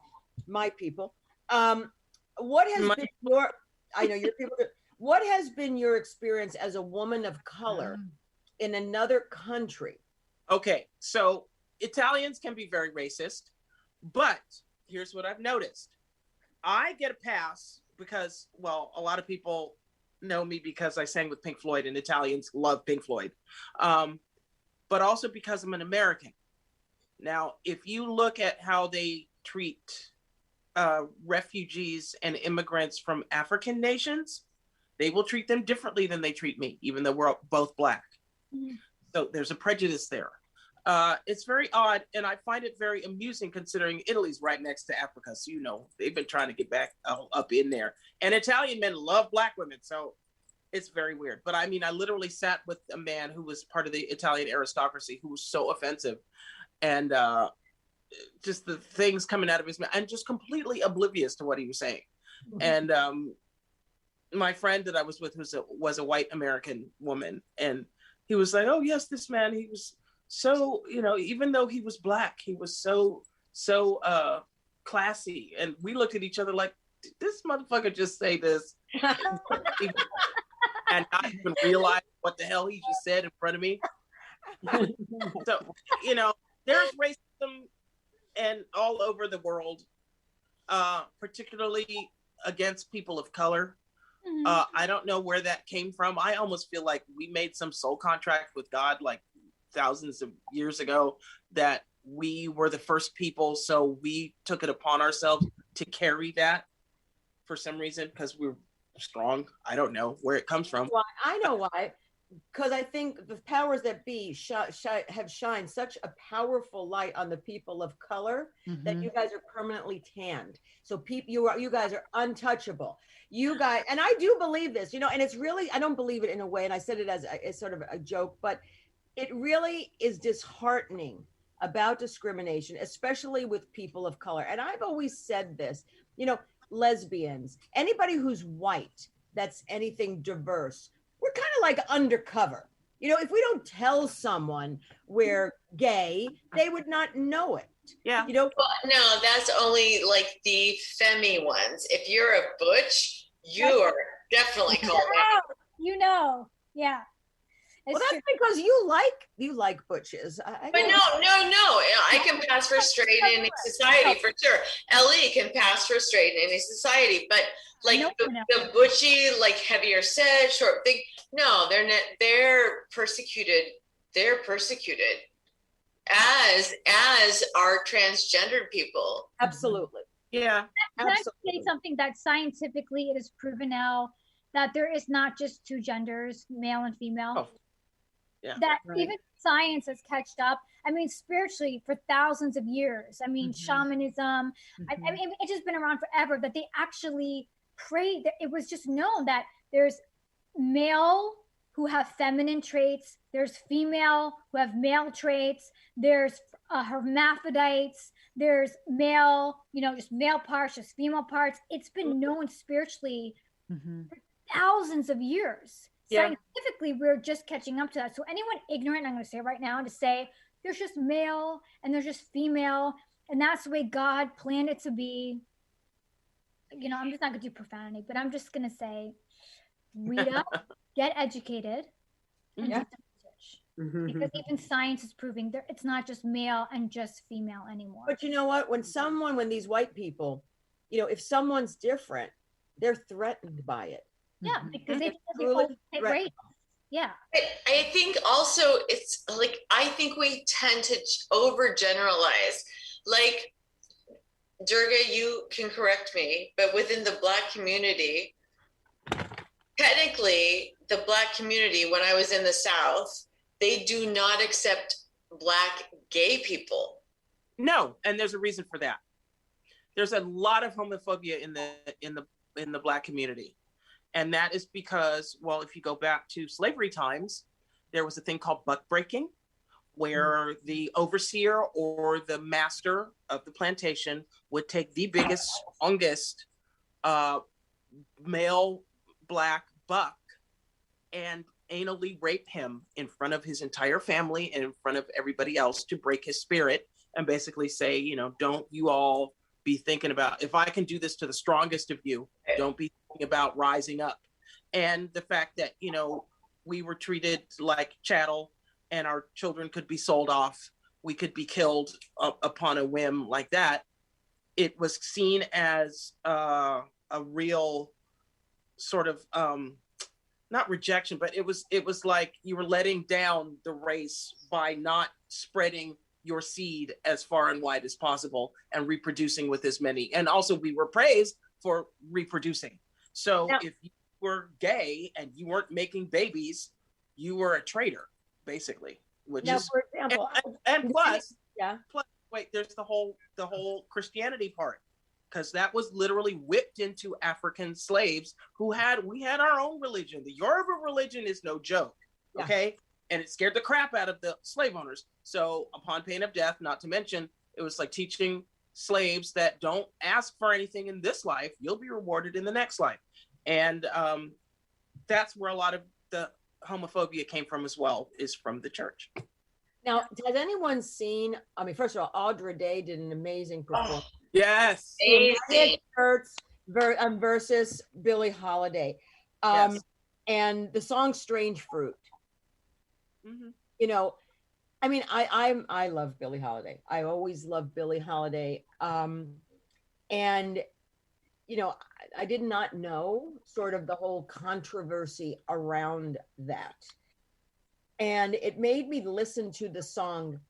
My people. What has been your? I know your people. What has been your experience as a woman of color in another country? Okay, so Italians can be very racist, but here's what I've noticed. I get a pass because, well, a lot of people know me because I sang with Pink Floyd, and Italians love Pink Floyd, but also because I'm an American. Now, if you look at how they treat refugees and immigrants from African nations, they will treat them differently than they treat me, even though we're both Black. Mm-hmm. So there's a prejudice there. It's very odd, and I find it very amusing considering Italy's right next to Africa. So, they've been trying to get back up in there. And Italian men love Black women, so it's very weird. But I mean, I literally sat with a man who was part of the Italian aristocracy who was so offensive. And just the things coming out of his mouth, and just completely oblivious to what he was saying. Mm-hmm. And my friend that I was with was a white American woman, and he was like, "Oh yes, this man, he was so, even though he was Black, he was so classy." And we looked at each other like, "Did this motherfucker just say this?" And not even realize what the hell he just said in front of me. So, there's racism and all over the world, particularly against people of color. Mm-hmm. I don't know where that came from. I almost feel like we made some soul contract with God like thousands of years ago that we were the first people, so we took it upon ourselves to carry that for some reason because we're strong. I don't know where it comes from. Well, I know why. because I think the powers that be have shined such a powerful light on the people of color that you guys are permanently tanned. So you guys are untouchable. You guys, and I do believe this, you know, and it's really, I don't believe it in a way, and I said it as sort of a joke, but it really is disheartening about discrimination, especially with people of color. And I've always said this, you know, lesbians, anybody who's white, that's anything diverse, we're kind of like undercover. You know, if we don't tell someone we're gay, they would not know it. Yeah. You know, well, no, that's only like the femi ones. If you're a butch, you are definitely called out. You know, yeah. Well, that's because you like butches. But no. I can pass for straight in a society for sure. ELLE can pass for straight in a society, but like the butchy, like heavier set, short, big. No, they're not. They're persecuted. They're persecuted as are transgendered people. Absolutely. Yeah. Can I say something that scientifically it is proven now that there is not just two genders, male and female. Oh. Yeah. That even science has catched up. I mean, spiritually for thousands of years. I mean, shamanism. I mean, it's just been around forever. That they actually prayed. It was just known that there's male who have feminine traits. There's female who have male traits. There's hermaphrodites. There's male, you know, just male parts, just female parts. It's been known spiritually for thousands of years. Yeah. Scientifically, we're just catching up to that. So anyone ignorant, I'm going to say right now, to say there's just male and there's just female, and that's the way God planned it to be. You know, I'm just not going to do profanity, but I'm just going to say, read up, get educated, and do research. Because even science is proving that it's not just male and just female anymore. But you know what? When these white people, you know, if someone's different, they're threatened by it. Yeah, because they rape. Yeah. I think also it's like, I think we tend to overgeneralize. Like, Durga, you can correct me, but within the Black community, technically the Black community, when I was in the South, they do not accept Black gay people. No, and there's a reason for that. There's a lot of homophobia in the Black community. And that is because, well, if you go back to slavery times, there was a thing called buck breaking, where the overseer or the master of the plantation would take the biggest, strongest male Black buck and anally rape him in front of his entire family and in front of everybody else to break his spirit and basically say, you know, don't you all be thinking about, if I can do this to the strongest of you, don't be thinking about rising up. And the fact that, you know, we were treated like chattel and our children could be sold off, we could be killed upon a whim like that. It was seen as a real sort of, not rejection, but it was like you were letting down the race by not spreading your seed as far and wide as possible and reproducing with as many. And also we were praised for reproducing. So if you were gay and you weren't making babies, you were a traitor, basically. Which is, for example, and plus, wait, there's the whole Christianity part, because that was literally whipped into African slaves we had our own religion. The Yoruba religion is no joke. Okay. And it scared the crap out of the slave owners. So upon pain of death, not to mention, it was like teaching slaves that don't ask for anything in this life, you'll be rewarded in the next life. And that's where a lot of the homophobia came from as well, is from the church. Now, has anyone seen, I mean, first of all, Audra Day did an amazing performance. Yes. Versus Billie Holiday. And the song Strange Fruit. You know, I mean, I love Billie Holiday. I always loved Billie Holiday. And, you know, I did not know sort of the whole controversy around that. And it made me listen to the song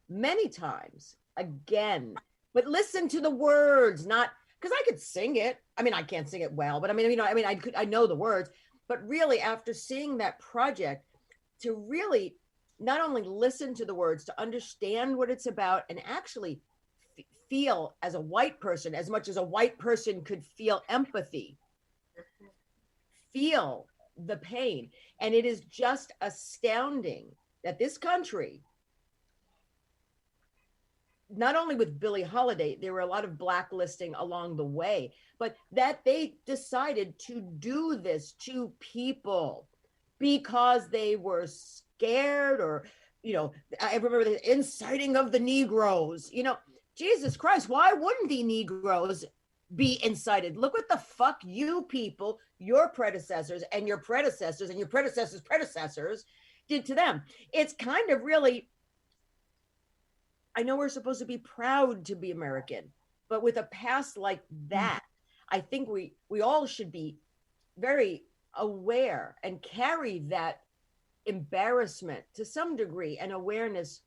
many times again, but listen to the words, not because I could sing it. I mean, I can't sing it well, but I mean, you know, I know the words, but really after seeing that project, to really not only listen to the words, to understand what it's about, and actually feel as a white person, as much as a white person could feel empathy, feel the pain. And it is just astounding that this country, not only with Billie Holiday, there were a lot of blacklisting along the way, but that they decided to do this to people because they were scared, or, you know, I remember the inciting of the Negroes, you know, Jesus Christ, why wouldn't the Negroes be incited? Look what the fuck you people, your predecessors and your predecessors and your predecessors' predecessors did to them. It's kind of really, I know we're supposed to be proud to be American, but with a past like that, I think we all should be very aware and carry that embarrassment to some degree, and awareness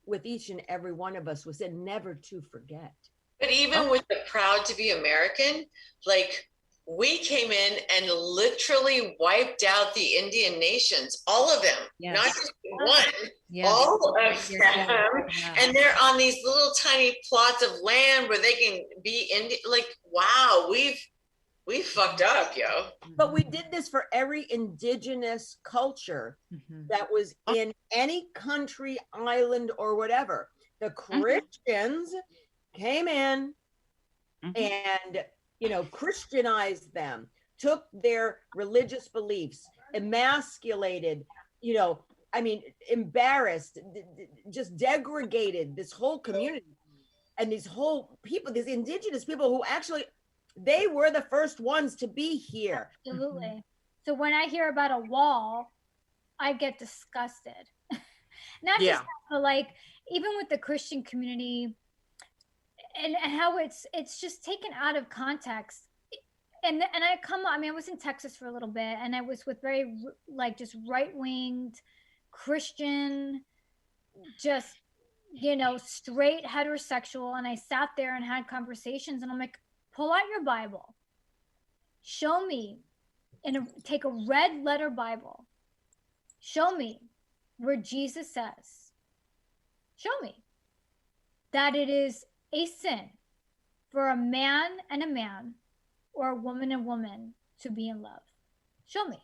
with each and every one of us, was said never to forget. But even with the proud to be American, like, we came in and literally wiped out the Indian nations, all of them, not just one, all of them. And they're on these little tiny plots of land where they can be Indian. Like, wow, we fucked up, yo. But we did this for every indigenous culture that was in any country, island, or whatever. The Christians came in and, you know, Christianized them, took their religious beliefs, emasculated, you know, I mean, embarrassed, just degraded this whole community and these whole people, these indigenous people who actually, they were the first ones to be here. Absolutely. So when I hear about a wall, I get disgusted. Not just that, but like, even with the Christian community and how it's just taken out of context. And I was in Texas for a little bit, and I was with very like just right-winged Christian, just, you know, straight heterosexual. And I sat there and had conversations, and I'm like, pull out your Bible, show me, take a red letter Bible, show me where Jesus says, show me that it is a sin for a man and a man, or a woman and woman, to be in love. Show me.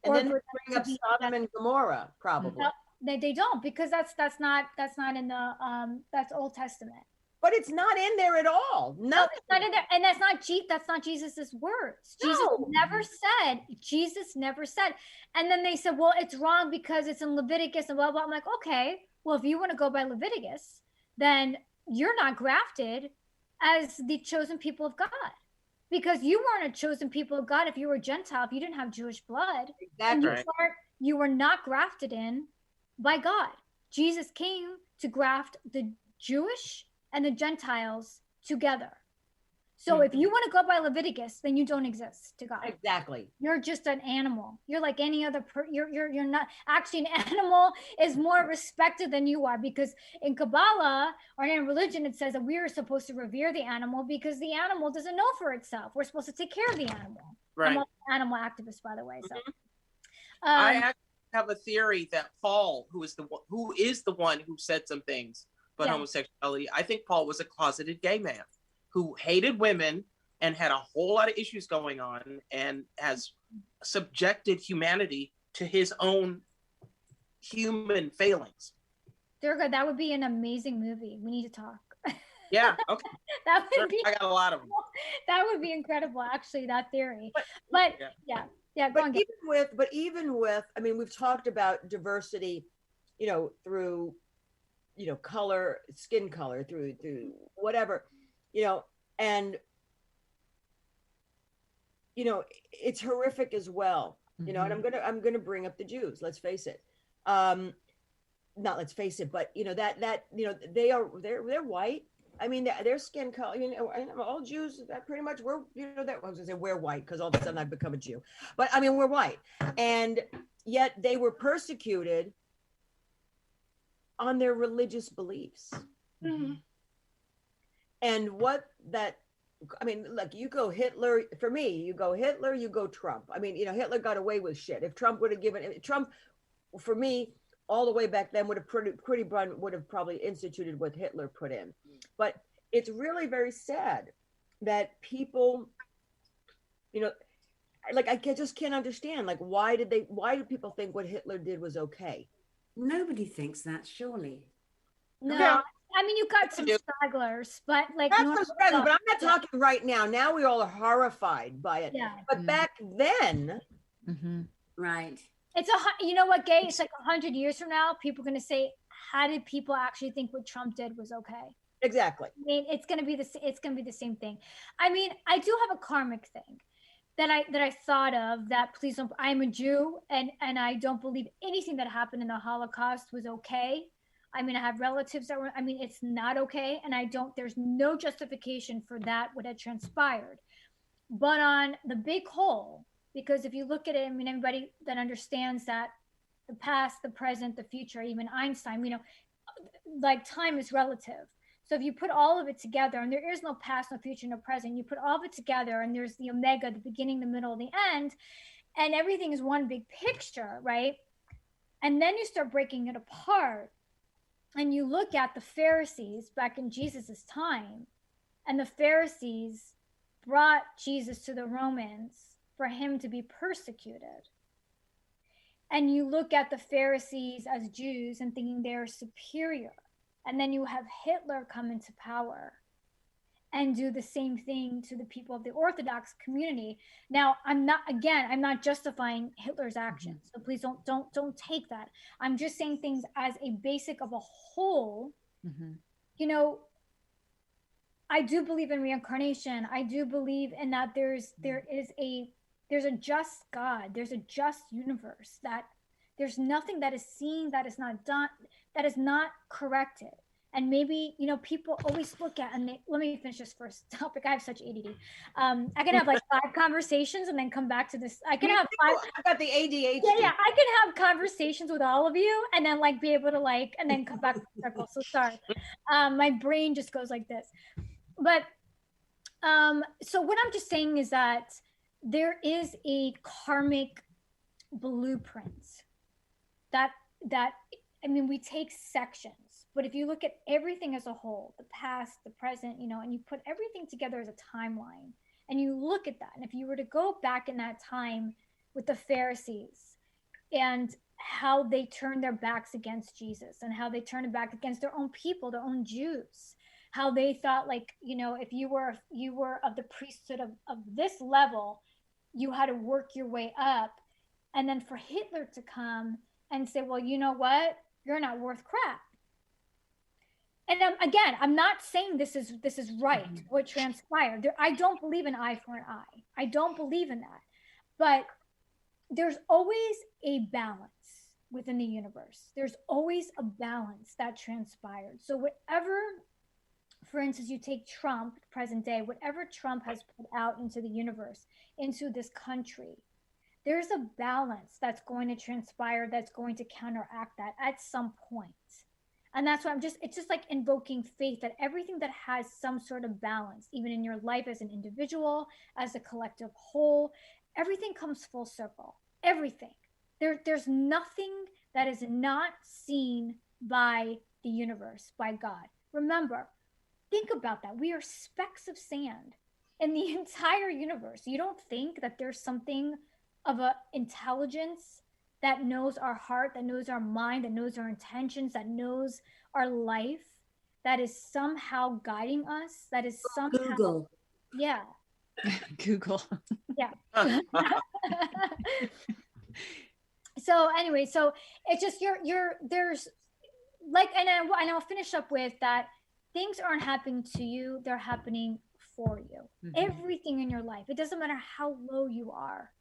And then bring up Sodom and Gomorrah, probably. No, they don't, because that's not in the that's Old Testament. But it's not in there at all. No, it's not in there, and that's not Jesus's words. Jesus never said. And then they said, well, it's wrong because it's in Leviticus and blah blah. I'm like, okay, well, if you want to go by Leviticus, then you're not grafted as the chosen people of God, because you weren't a chosen people of God if you were a Gentile, if you didn't have Jewish blood. Exactly. And you were not grafted in by God. Jesus came to graft the Jewish and the Gentiles together. So if you want to go by Leviticus, then you don't exist to God. Exactly. You're just an animal. You're like any other you're not actually, an animal is more respected than you are, because in Kabbalah or in religion it says that we are supposed to revere the animal because the animal doesn't know for itself. We're supposed to take care of the animal. Right. I'm an animal activist, by the way. So I actually have a theory that Paul, who is the one who said some things about homosexuality, I think Paul was a closeted gay man who hated women and had a whole lot of issues going on, and has subjected humanity to his own human failings. Durga, that would be an amazing movie. We need to talk. Yeah, okay. That would be, I got a lot of them. That would be incredible, actually, that theory. But even with, I mean, we've talked about diversity, you know, through, you know, color, skin color, through whatever, you know, and, you know, it's horrific as well, you know, and I'm gonna bring up the Jews. Let's face it. Not let's face it, but you know, that you know, they're white. I mean, their skin color, you know, all Jews, that pretty much we're, you know, that I was gonna say we're white because all of a sudden I've become a Jew, but I mean, we're white, and yet they were persecuted on their religious beliefs. And what that, I mean, like, you go Hitler, for me, you go Hitler, you go Trump. I mean, you know, Hitler got away with shit. If Trump would have given, Trump for me, all the way back then would have would have probably instituted what Hitler put in. But it's really very sad that people, you know, like I just can't understand. Like, why do people think what Hitler did was okay? Nobody thinks that, surely. No, Yeah. I mean, you got some stragglers, but like, That's some stragglers, but I'm not talking right now. Now we all are horrified by it. Yeah. But back then, right. It's you know what, Gaye? It's like 100 years from now, people are going to say, how did people actually think what Trump did was okay? Exactly. I mean, it's going to be the same thing. I mean, I do have a karmic thing that I thought of, that please don't, I'm a Jew and I don't believe anything that happened in the Holocaust was okay. I mean, I have relatives that were, I mean, it's not okay. And there's no justification for that, what had transpired. But on the big whole, because if you look at it, I mean, everybody that understands that the past, the present, the future, even Einstein, you know, like time is relative. So if you put all of it together, and there is no past, no future, no present, you put all of it together, and there's the omega, the beginning, the middle, the end, and everything is one big picture, right? And then you start breaking it apart, and you look at the Pharisees back in Jesus's time, and the Pharisees brought Jesus to the Romans for him to be persecuted. And you look at the Pharisees as Jews and thinking they're superior. And then you have Hitler come into power and do the same thing to the people of the Orthodox community. Now, I'm not justifying Hitler's actions. So please don't take that. I'm just saying things as a basic of a whole. You know, I do believe in reincarnation. I do believe in that there's a just God. There's a just universe, that there's nothing that is seen, that is not done, that is not corrected. And maybe, you know, people always look at, and let me finish this first topic. I have such ADD. I can have like 5 conversations and then come back to this. I can have 5. I got the ADHD. Yeah, I can have conversations with all of you and then like be able to like, and then come back to the circle. So sorry. My brain just goes like this. But so what I'm just saying is that there is a karmic blueprint that I mean, we take sections, but if you look at everything as a whole, the past, the present, you know, and you put everything together as a timeline, and you look at that, and if you were to go back in that time with the Pharisees and how they turned their backs against Jesus, and how they turned it back against their own people, their own Jews, how they thought, like, you know, if you were of the priesthood of this level, you had to work your way up. And then for Hitler to come and say, well, you know what? You're not worth crap. And again, I'm not saying this is right, what transpired. I don't believe in eye for an eye. I don't believe in that. But there's always a balance within the universe. There's always a balance that transpired. So whatever, for instance, you take Trump, present day, whatever Trump has put out into the universe, into this country, there's a balance that's going to transpire, that's going to counteract that at some point. And that's why it's just like invoking faith that everything that has some sort of balance, even in your life as an individual, as a collective whole, everything comes full circle. Everything. There's nothing that is not seen by the universe, by God. Remember, think about that. We are specks of sand in the entire universe. You don't think that there's something of an intelligence that knows our heart, that knows our mind, that knows our intentions, that knows our life, that is somehow guiding us, that is somehow... Google. Yeah. Google. Yeah. So anyway, so it's just there's like, and I'll finish up with that. Things aren't happening to you, they're happening for you. Everything in your life, it doesn't matter how low you are,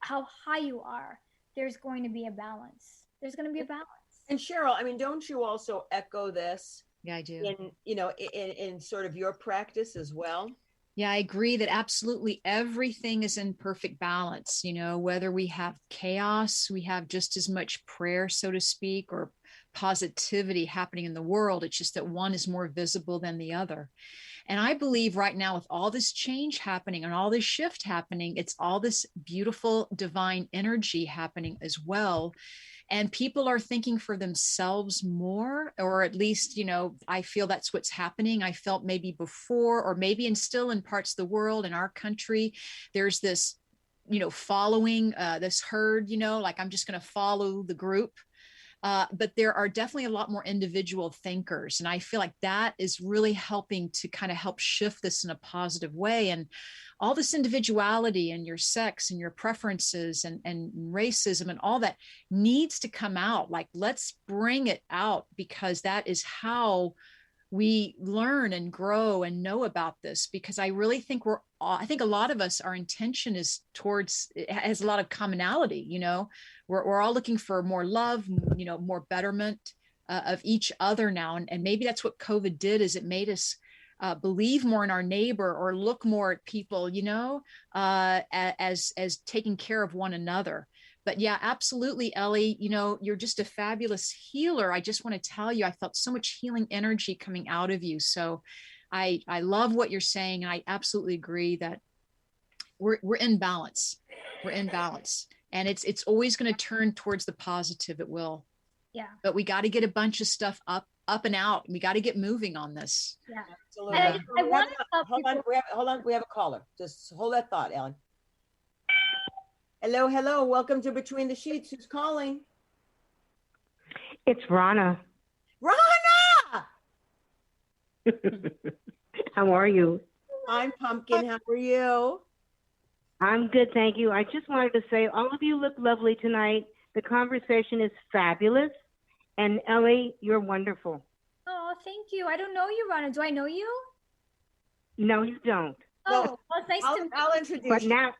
how high you are, there's going to be a balance. There's going to be a balance. And Cheryl, I mean, don't you also echo this? Yeah, I do. In sort of your practice as well? Yeah, I agree that absolutely everything is in perfect balance. You know, whether we have chaos, we have just as much prayer, so to speak, or positivity happening in the world. It's just that one is more visible than the other. And I believe right now, with all this change happening and all this shift happening, it's all this beautiful divine energy happening as well. and people are thinking for themselves more, or at least, I feel that's what's happening. I felt maybe before, or maybe still in parts of the world, in our country, there's this, following this herd, like I'm just going to follow the group. But there are definitely a lot more individual thinkers. And I feel like that is really helping to kind of help shift this in a positive way. And all this individuality and your sex and your preferences and racism and all that needs to come out. Like, let's bring it out, because that is how we learn and grow and know about this. Because I really think I think a lot of us, our intention is towards, it has a lot of commonality, we're all looking for more love, more betterment of each other now. And maybe that's what COVID did, is it made us believe more in our neighbor, or look more at people, as taking care of one another. But yeah, absolutely, ELLE, you're just a fabulous healer. I just want to tell you, I felt so much healing energy coming out of you. So I love what you're saying. And I absolutely agree that we're in balance. We're in balance. And it's always going to turn towards the positive. It will. Yeah. But we got to get a bunch of stuff up and out. We got to get moving on this. Yeah. Absolutely. I want to hold on. We have a caller. Just hold that thought, Ellen. Hello. Welcome to Between the Sheets. Who's calling? It's Rana. Rana! How are you? I'm Pumpkin. How are you? I'm good, thank you. I just wanted to say all of you look lovely tonight. The conversation is fabulous. And ELLE, you're wonderful. Oh, thank you. I don't know you, Rana. Do I know you? No, you don't. Oh, well, it's nice to meet I'll you. introduce you.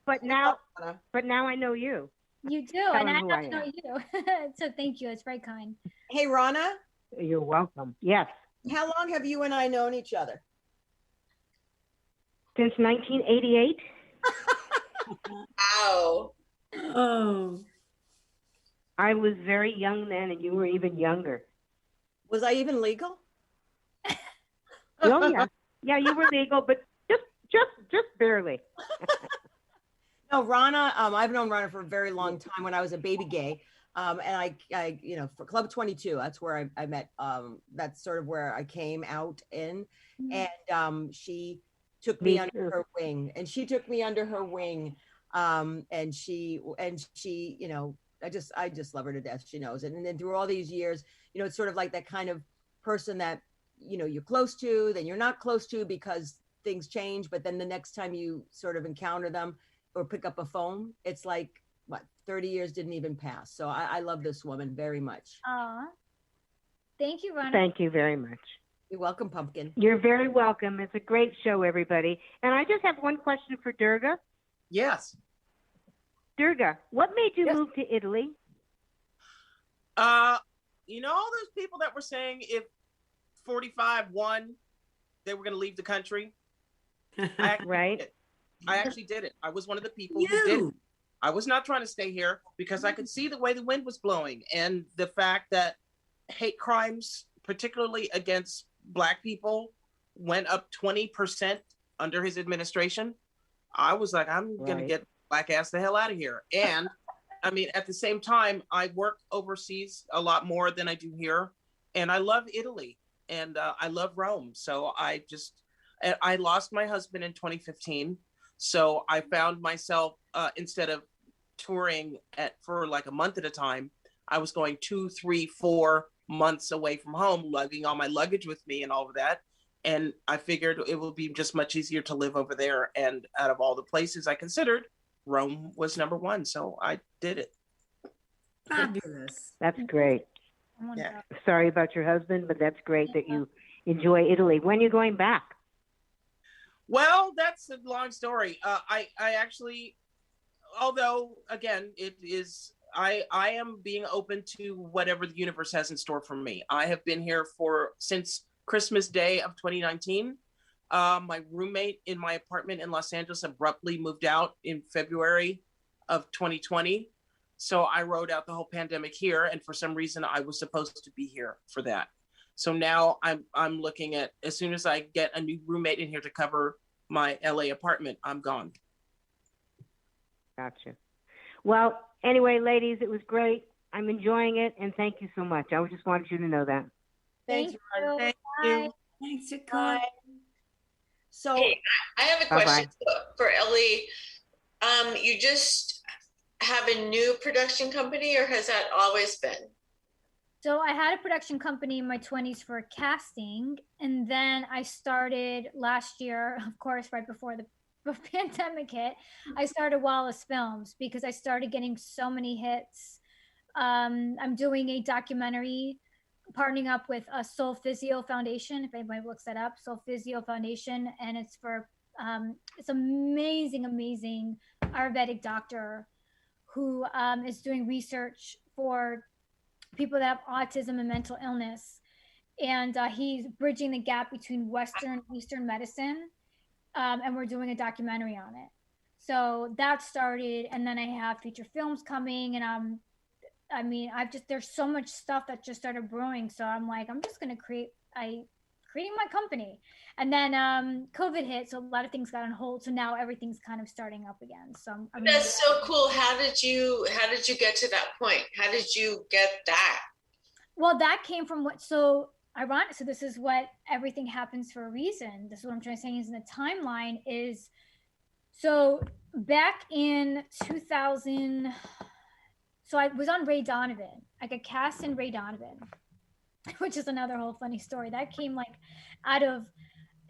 But now I know you. You do, Tell and I them who have I to know you. So thank you. It's very kind. Hey, Rana. You're welcome. Yes. How long have you and I known each other? Since 1988. Wow. Oh. I was very young then, and you were even younger. Was I even legal? Oh yeah, yeah, you were legal, but just barely. No, Rana. I've known Rana for a very long time. When I was a baby gay, and I for Club 22, that's where I met. That's sort of where I came out in, and she took me under her wing, and she I just love her to death. She knows it. And then through all these years, it's sort of like that kind of person that, you're close to, then you're not close to because things change. But then the next time you sort of encounter them or pick up a phone, it's like, 30 years didn't even pass. So I love this woman very much. Thank you, Rana. Thank you very much. You're welcome, Pumpkin. You're very welcome. It's a great show, everybody. And I just have one question for Durga. Yes. Durga, what made you move to Italy? All those people that were saying if 45 won, they were going to leave the country. Right. I actually did it. I was one of the people who did it. I was not trying to stay here because I could see the way the wind was blowing, and the fact that hate crimes, particularly against Black people, went up 20% under his administration. I was like, I'm going to get Black ass the hell out of here. And I mean, at the same time, I work overseas a lot more than I do here. And I love Italy, and I love Rome. So I lost my husband in 2015. So I found myself, instead of touring for like a month at a time, I was going 2, 3, 4 months away from home, lugging all my luggage with me and all of that. And I figured it would be just much easier to live over there. And out of all the places I considered, Rome was number one. So I did it. Fabulous. That's great. Yeah. Sorry about your husband, but that's great that you enjoy Italy. When are you going back? Well, that's a long story. I actually, although again, I am being open to whatever the universe has in store for me. I have been here since Christmas Day of 2019. My roommate in my apartment in Los Angeles abruptly moved out in February of 2020. So I rode out the whole pandemic here, and for some reason I was supposed to be here for that. So now I'm looking at, as soon as I get a new roommate in here to cover my LA apartment, I'm gone. Gotcha. Well, anyway, ladies, it was great. I'm enjoying it, and thank you so much. I just wanted you to know that. Thanks, Thank Ron. you. Thank Bye. you. Thanks for Bye. calling. So Hey, I have a Bye-bye. question for Ellie. You just have a new production company, or has that always been? So I had a production company in my 20s for casting, and then I started last year, of course, right before the pandemic hit. I started WALLACE Films because I started getting so many hits. I'm doing a documentary, partnering up with a Soul Physio Foundation. If anybody looks that up, Soul Physio Foundation, and it's for it's amazing Ayurvedic doctor who is doing research for people that have autism and mental illness, and he's bridging the gap between Western and Eastern medicine, and we're doing a documentary on it. So that started, and then I have feature films coming, and I mean, there's so much stuff that just started brewing. So I'm like, I'm just gonna creating my company, and then COVID hit, so a lot of things got on hold. So now everything's kind of starting up again. So That's so cool. How did you get to that point? How did you get that? Well, that came from so ironic. So this is what everything happens for a reason. This is what I'm trying to say is in the timeline is, so back in 2000, so I was on Ray Donovan. I got cast in Ray Donovan, which is another whole funny story. That came like out of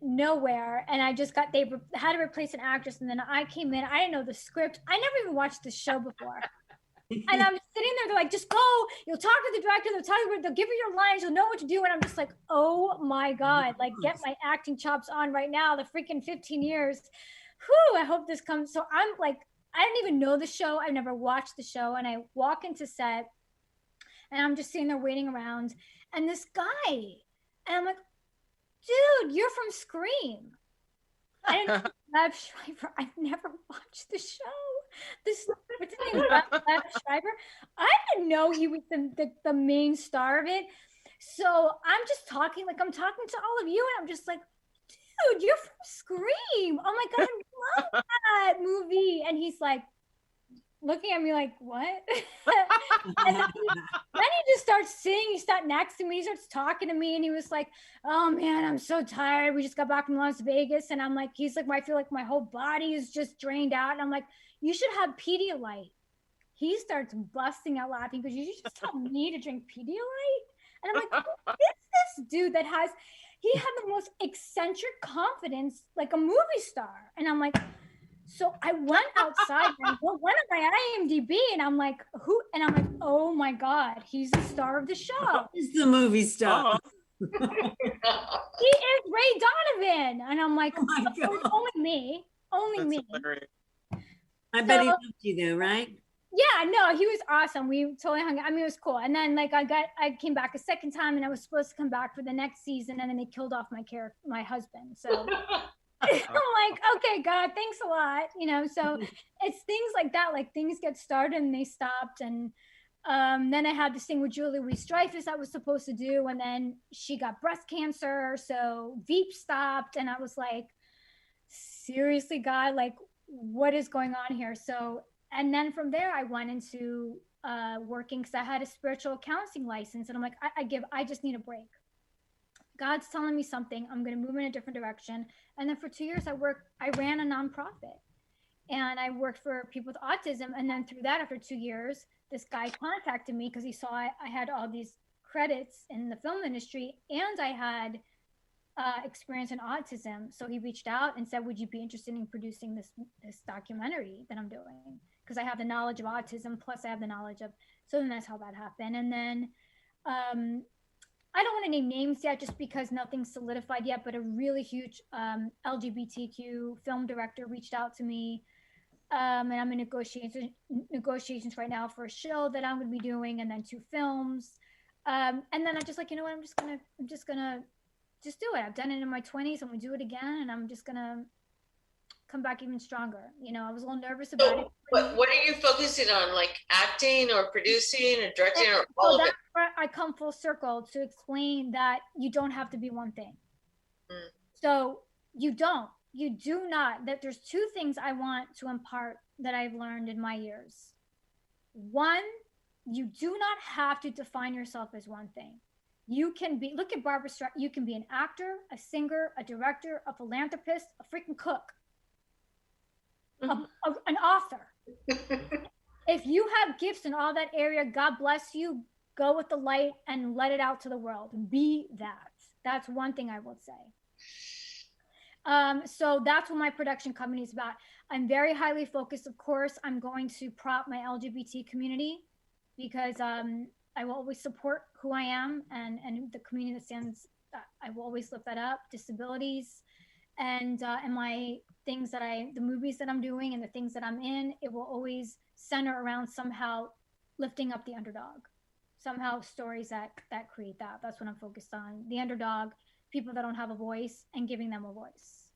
nowhere. And I just got, they had to replace an actress. And then I came in, I didn't know the script. I never even watched the show before. And I'm sitting there, they're like, just go, you'll talk to the director, they'll give you your lines, you'll know what to do. And I'm just like, oh my God, like get my acting chops on right now. The freaking 15 years. Whew, I hope this comes. So I'm like, I didn't even know the show. I never watched the show. And I walk into set and I'm just sitting there waiting around. And this guy, and I'm like, dude, you're from Scream. I didn't Lab Schreiber. I've never watched the show. This, what's his name? Lab Schreiber. I didn't know he was the main star of it. So I'm just talking, like I'm talking to all of you, and I'm just like, dude, you're from Scream. Oh my God, I love that movie. And he's like, looking at me like, what? And then he just starts singing. He starts next to me. He starts talking to me. And he was like, oh man, I'm so tired. We just got back from Las Vegas. And I'm like, he's like, I feel like my whole body is just drained out. And I'm like, you should have Pedialyte. He starts busting out laughing because you just tell me to drink Pedialyte. And I'm like, who is this dude that he had the most eccentric confidence, like a movie star. And I'm like, so I went outside and went on my IMDb and I'm like, who? And I'm like, oh my God, he's the star of the show. He's the movie star. He is Ray Donovan. And I'm like, only me. That's me. hilarious. I bet he loved you though, right? Yeah, no, he was awesome. We totally hung out. I mean, it was cool. And then like I came back a second time and I was supposed to come back for the next season. And then they killed off my husband. So I'm like, okay, God, thanks a lot. You know, so it's things like that, like things get started and they stopped. And then I had this thing with Julie Louis-Dreyfus I was supposed to do. And then she got breast cancer. So Veep stopped. And I was like, seriously, God, like what is going on here? So, and then from there I went into working because I had a spiritual counseling license. And I'm like, I just need a break. God's telling me something. I'm going to move in a different direction. And then for 2 years, I ran a nonprofit and I worked for people with autism. And then through that, after 2 years, this guy contacted me because he saw I had all these credits in the film industry and I had experience in autism. So he reached out and said, would you be interested in producing this documentary that I'm doing? Because I have the knowledge of autism, plus I have the knowledge of, so then that's how that happened. And then, I don't want to name names yet just because nothing's solidified yet, but a really huge LGBTQ film director reached out to me. And I'm in negotiations right now for a show that I'm going to be doing and then 2 films. And then I'm just like, you know what, I'm just going to do it. I've done it in my 20s. I'm going to do it again. And I'm just going to come back even stronger. You know, I was a little nervous about it. What are you focusing on? Like acting or producing or directing or all of it? I come full circle to explain that you don't have to be one thing. So you do not, that there's 2 things I want to impart that I've learned in my years. One you do not have to define yourself as one thing. You can be, look at Barbara Streisand, you can be an actor, a singer, a director, a philanthropist, a freaking cook, an author. If you have gifts in all that area, God bless you. Go with the light and let it out to the world. Be that. That's one thing I will say. So that's what my production company is about. I'm very highly focused. Of course, I'm going to prop my LGBT community because I will always support who I am and the community that stands. I will always lift that up. Disabilities and my things that the movies that I'm doing and the things that I'm in, it will always center around somehow lifting up the underdog. Somehow stories that create that. That's what I'm focused on. The underdog, people that don't have a voice, and giving them a voice.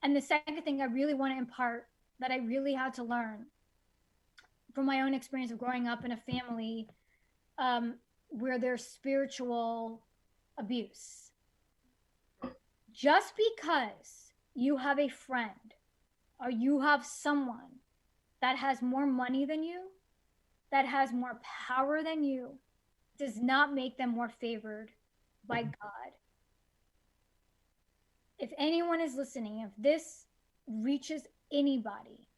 And the second thing I really want to impart that I really had to learn from my own experience of growing up in a family where there's spiritual abuse. Just because you have a friend or you have someone that has more money than you, that has more power than you, does not make them more favored by God. If anyone is listening, if this reaches anybody,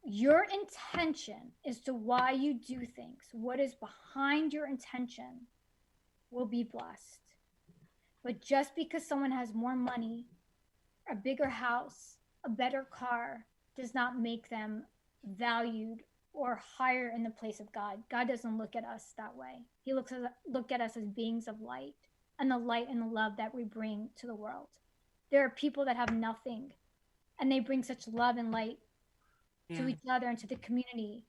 your intention as to why you do things, what is behind your intention, will be blessed. But just because someone has more money, a bigger house, a better car, does not make them valued or higher in the place of God. God doesn't look at us that way. He look at us as beings of light, and the light and the love that we bring to the world. There are people that have nothing, and they bring such love and light to each other and to the community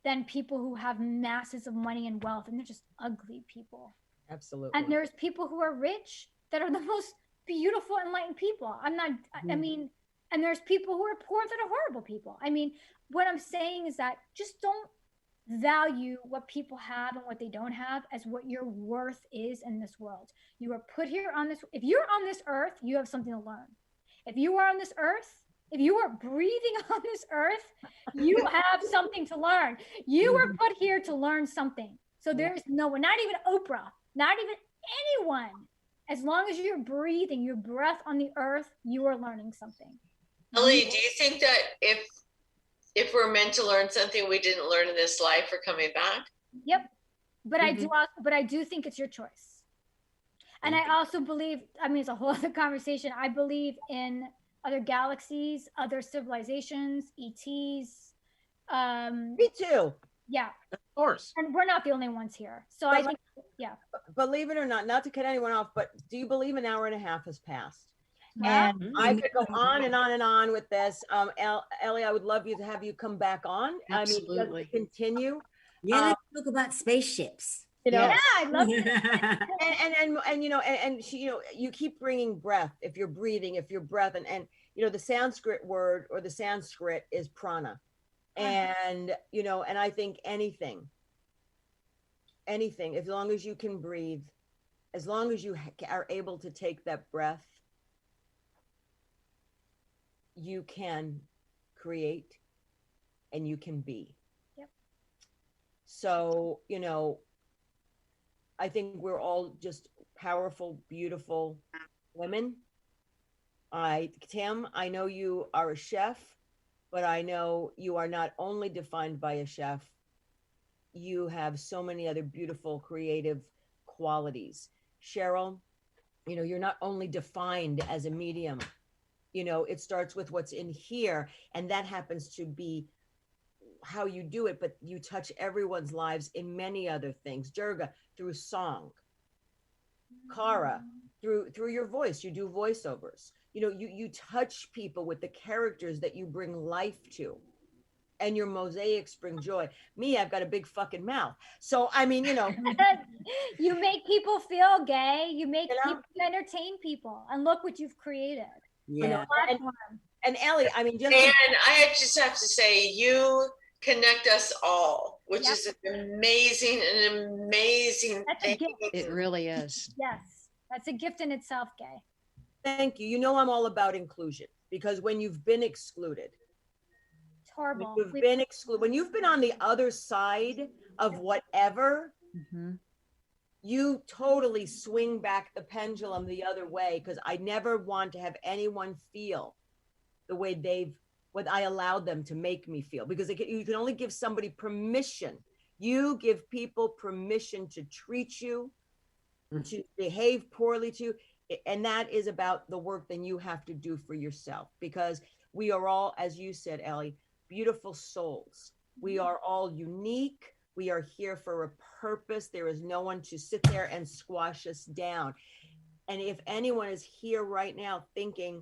than people who have masses of money and wealth, and they're just ugly people. Absolutely. And there's people who are rich that are the most beautiful, enlightened people. I mean, and there's people who are poor that are horrible people. I mean, what I'm saying is that just don't value what people have and what they don't have as what your worth is in this world. You are put here on this. If you're on this earth, you have something to learn. If you are on this earth, if you are breathing on this earth, you have something to learn. You were put here to learn something. So there's no one, not even Oprah, not even anyone. As long as you're breathing, your breath on the earth, you are learning something. Ellie, do you think that if we're meant to learn something we didn't learn in this life, we're coming back? Yep. But I do think it's your choice. And I also believe, I mean, it's a whole other conversation. I believe in other galaxies, other civilizations, ETs. Me too. Yeah. Of course. And we're not the only ones here. So I think, yeah. Believe it or not to cut anyone off, but do you believe an hour and a half has passed? Yeah. And I could go on and on and on with this. Ellie, I would love to have you come back on. Absolutely. I mean, just to continue. Yeah, let's talk about spaceships. You know, Yeah, I love it. and you know, and she, you know, you keep bringing breath. If you're breathing, if your breath, and you know, the Sanskrit word or the Sanskrit is prana, and you know, and I think anything, as long as you can breathe, as long as you are able to take that breath, you can create and you can be. Yep. So, you know, I think we're all just powerful, beautiful women. Tim, I know you are a chef, but I know you are not only defined by a chef. You have so many other beautiful, creative qualities. Cheryl, you know, you're not only defined as a medium. You know, it starts with what's in here, and that happens to be how you do it, but you touch everyone's lives in many other things. Durga, through song. Kara, through your voice, you do voiceovers. You know, you touch people with the characters that you bring life to, and your mosaics bring joy. Me, I've got a big fucking mouth. So, I mean, you know. You make people feel gay. You make people entertain people. And look what you've created. Yeah. You know, and Ellie, I mean, just. And I just have to say, you connect us all, which is an amazing thing. It really is. Yes. That's a gift in itself, Gaye. Thank you. You know, I'm all about inclusion, because when you've been excluded, It's horrible. When you've been excluded, when you've been on the other side of whatever, you totally swing back the pendulum the other way, because I never want to have anyone feel the way what I allowed them to make me feel, because you can only give somebody permission. You give people permission to treat you, to behave poorly to you. And that is about the work that you have to do for yourself, because we are all, as you said, ELLE, beautiful souls. We are all unique. We are here for a purpose. There is no one to sit there and squash us down. And if anyone is here right now thinking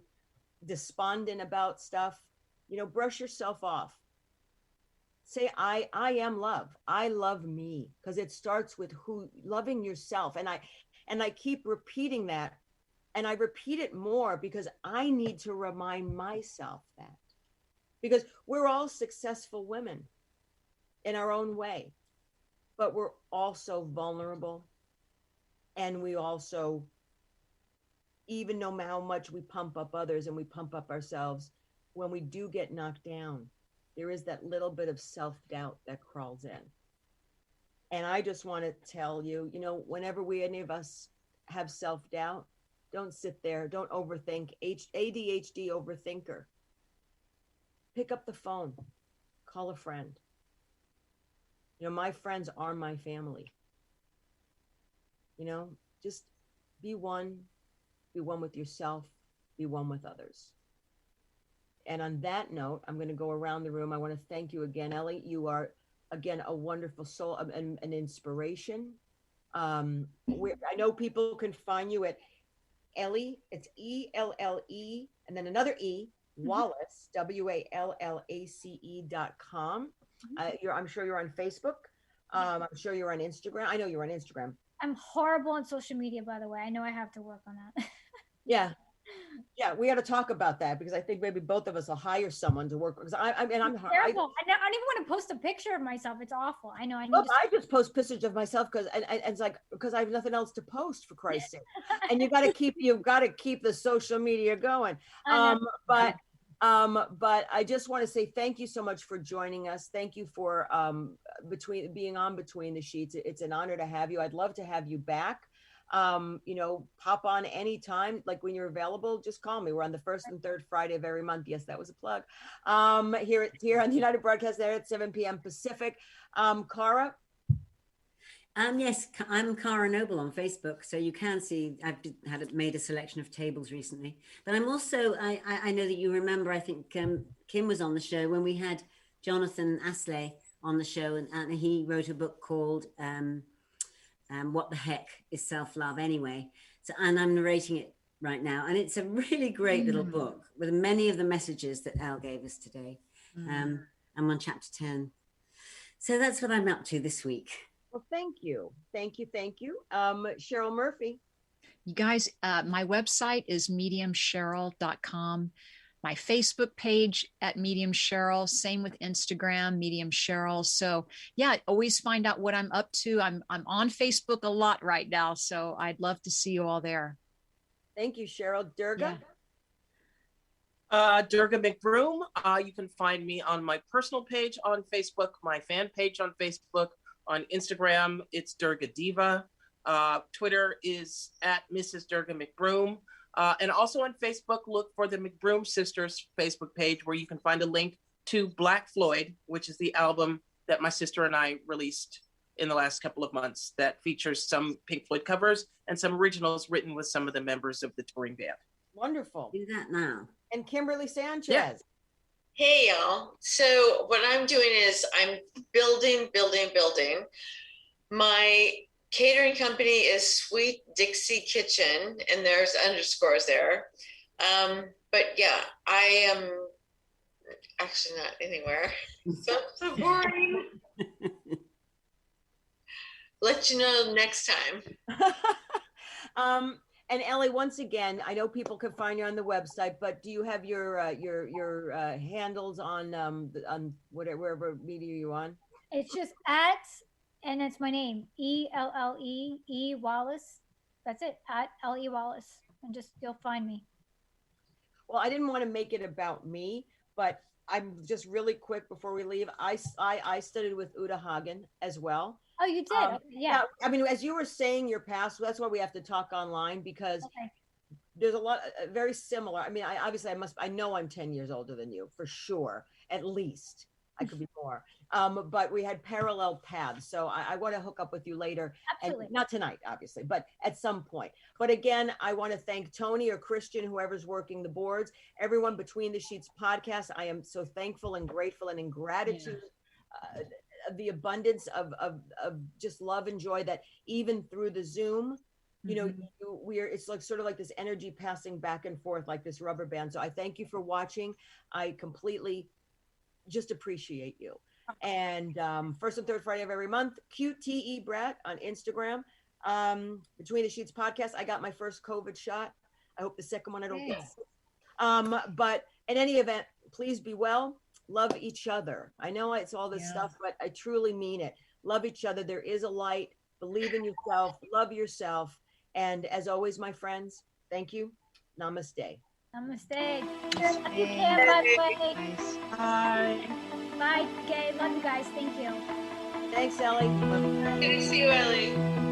despondent about stuff, brush yourself off. Say, I am love. I love me, because it starts with loving yourself. And I keep repeating that. And I repeat it more because I need to remind myself that, because we're all successful women in our own way, but we're also vulnerable. And we also, even no matter how much we pump up others and we pump up ourselves, when we do get knocked down, there is that little bit of self-doubt that crawls in. And I just want to tell you, whenever any of us have self-doubt, don't sit there, don't overthink. ADHD overthinker. Pick up the phone, call a friend. My friends are my family. Just be one with yourself, be one with others. And on that note, I'm going to go around the room. I want to thank you again, ELLE. You are, again, a wonderful soul and an inspiration. I know people can find you at ELLE, it's ELLE, and then another E, WALLACE, WALLACE.com. I'm sure you're on Facebook. I'm sure you're on Instagram. I know you're on Instagram. I'm horrible on social media, by the way. I know I have to work on that. Yeah, we got to talk about that, because I think maybe both of us will hire someone to work, because I'm terrible. I don't even want to post a picture of myself. It's awful. I know. I just post pictures of myself because it's like, because I have nothing else to post, for Christ's sake. And you've got to keep the social media going. But I just want to say thank you so much for joining us. Thank you for being on Between the Sheets. It's an honor to have you. I'd love to have you back. Pop on anytime, like when you're available, just call me. We're on the first and third Friday of every month. Yes, that was a plug. Here on the United Broadcast there at 7 p.m. Pacific. Cara? Yes, I'm Cara Noble on Facebook, so you can see I've made a selection of tables recently. But I'm also, I know that you remember, I think Kim was on the show when we had Jonathan Asley on the show, and he wrote a book called What the Heck is Self-Love Anyway? And I'm narrating it right now, and it's a really great little book with many of the messages that Elle gave us today. I'm on chapter 10. So that's what I'm up to this week. Well, thank you. Cheryl Murphy. You guys, my website is mediumcheryl.com. My Facebook page at Medium Cheryl, same with Instagram, Medium Cheryl. So yeah, always find out what I'm up to. I'm on Facebook a lot right now, so I'd love to see you all there. Thank you, Cheryl. Durga? Durga McBroom. You can find me on my personal page on Facebook, my fan page on Facebook. On Instagram, it's Durga Diva. Twitter is at Mrs. Durga McBroom. And also on Facebook, look for the McBroom Sisters Facebook page, where you can find a link to Black Floyd, which is the album that my sister and I released in the last couple of months, that features some Pink Floyd covers and some originals written with some of the members of the touring band. Wonderful. Do that now. And Kimberly Sanchez. Yeah. Hey, y'all. So what I'm doing is I'm building. My catering company is Sweet Dixie Kitchen, and there's underscores there. But yeah, I am actually not anywhere. So boring. Let you know next time. And ELLE, once again, I know people can find you on the website, but do you have your handles on wherever media you're on? It's just and it's my name, ELLE Wallace. That's it, at LE Wallace, and you'll find me. Well, I didn't want to make it about me, but I'm just really quick before we leave. I studied with Uta Hagen as well. Oh, you did? Yeah. I mean, as you were saying your past, that's why we have to talk online, because there's a lot very similar. I mean, I know I'm 10 years older than you for sure, at least. I could be more. But we had parallel paths. So I want to hook up with you later. Absolutely. And not tonight, obviously, but at some point. But again, I want to thank Tony or Christian, whoever's working the boards, everyone Between the Sheets podcast. I am so thankful and grateful and in gratitude. The abundance of just love and joy that even through the Zoom, you know, it's like sort of like this energy passing back and forth like this rubber band. So I thank you for watching. I completely just appreciate you. And first and third Friday of every month, QTE Brett on Instagram. Between the Sheets podcast. I got my first COVID shot. I hope the second one I don't get sick. But in any event, please be well. Love each other. I know it's all this stuff, but I truly mean it. Love each other. There is a light. Believe in yourself. Love yourself. And as always, my friends, thank you. Namaste. Namaste. Love you, Cam, by the way. Bye. Bye, Gaye. Love you guys. Thank you. Thanks, Ellie. Good to see you, Ellie.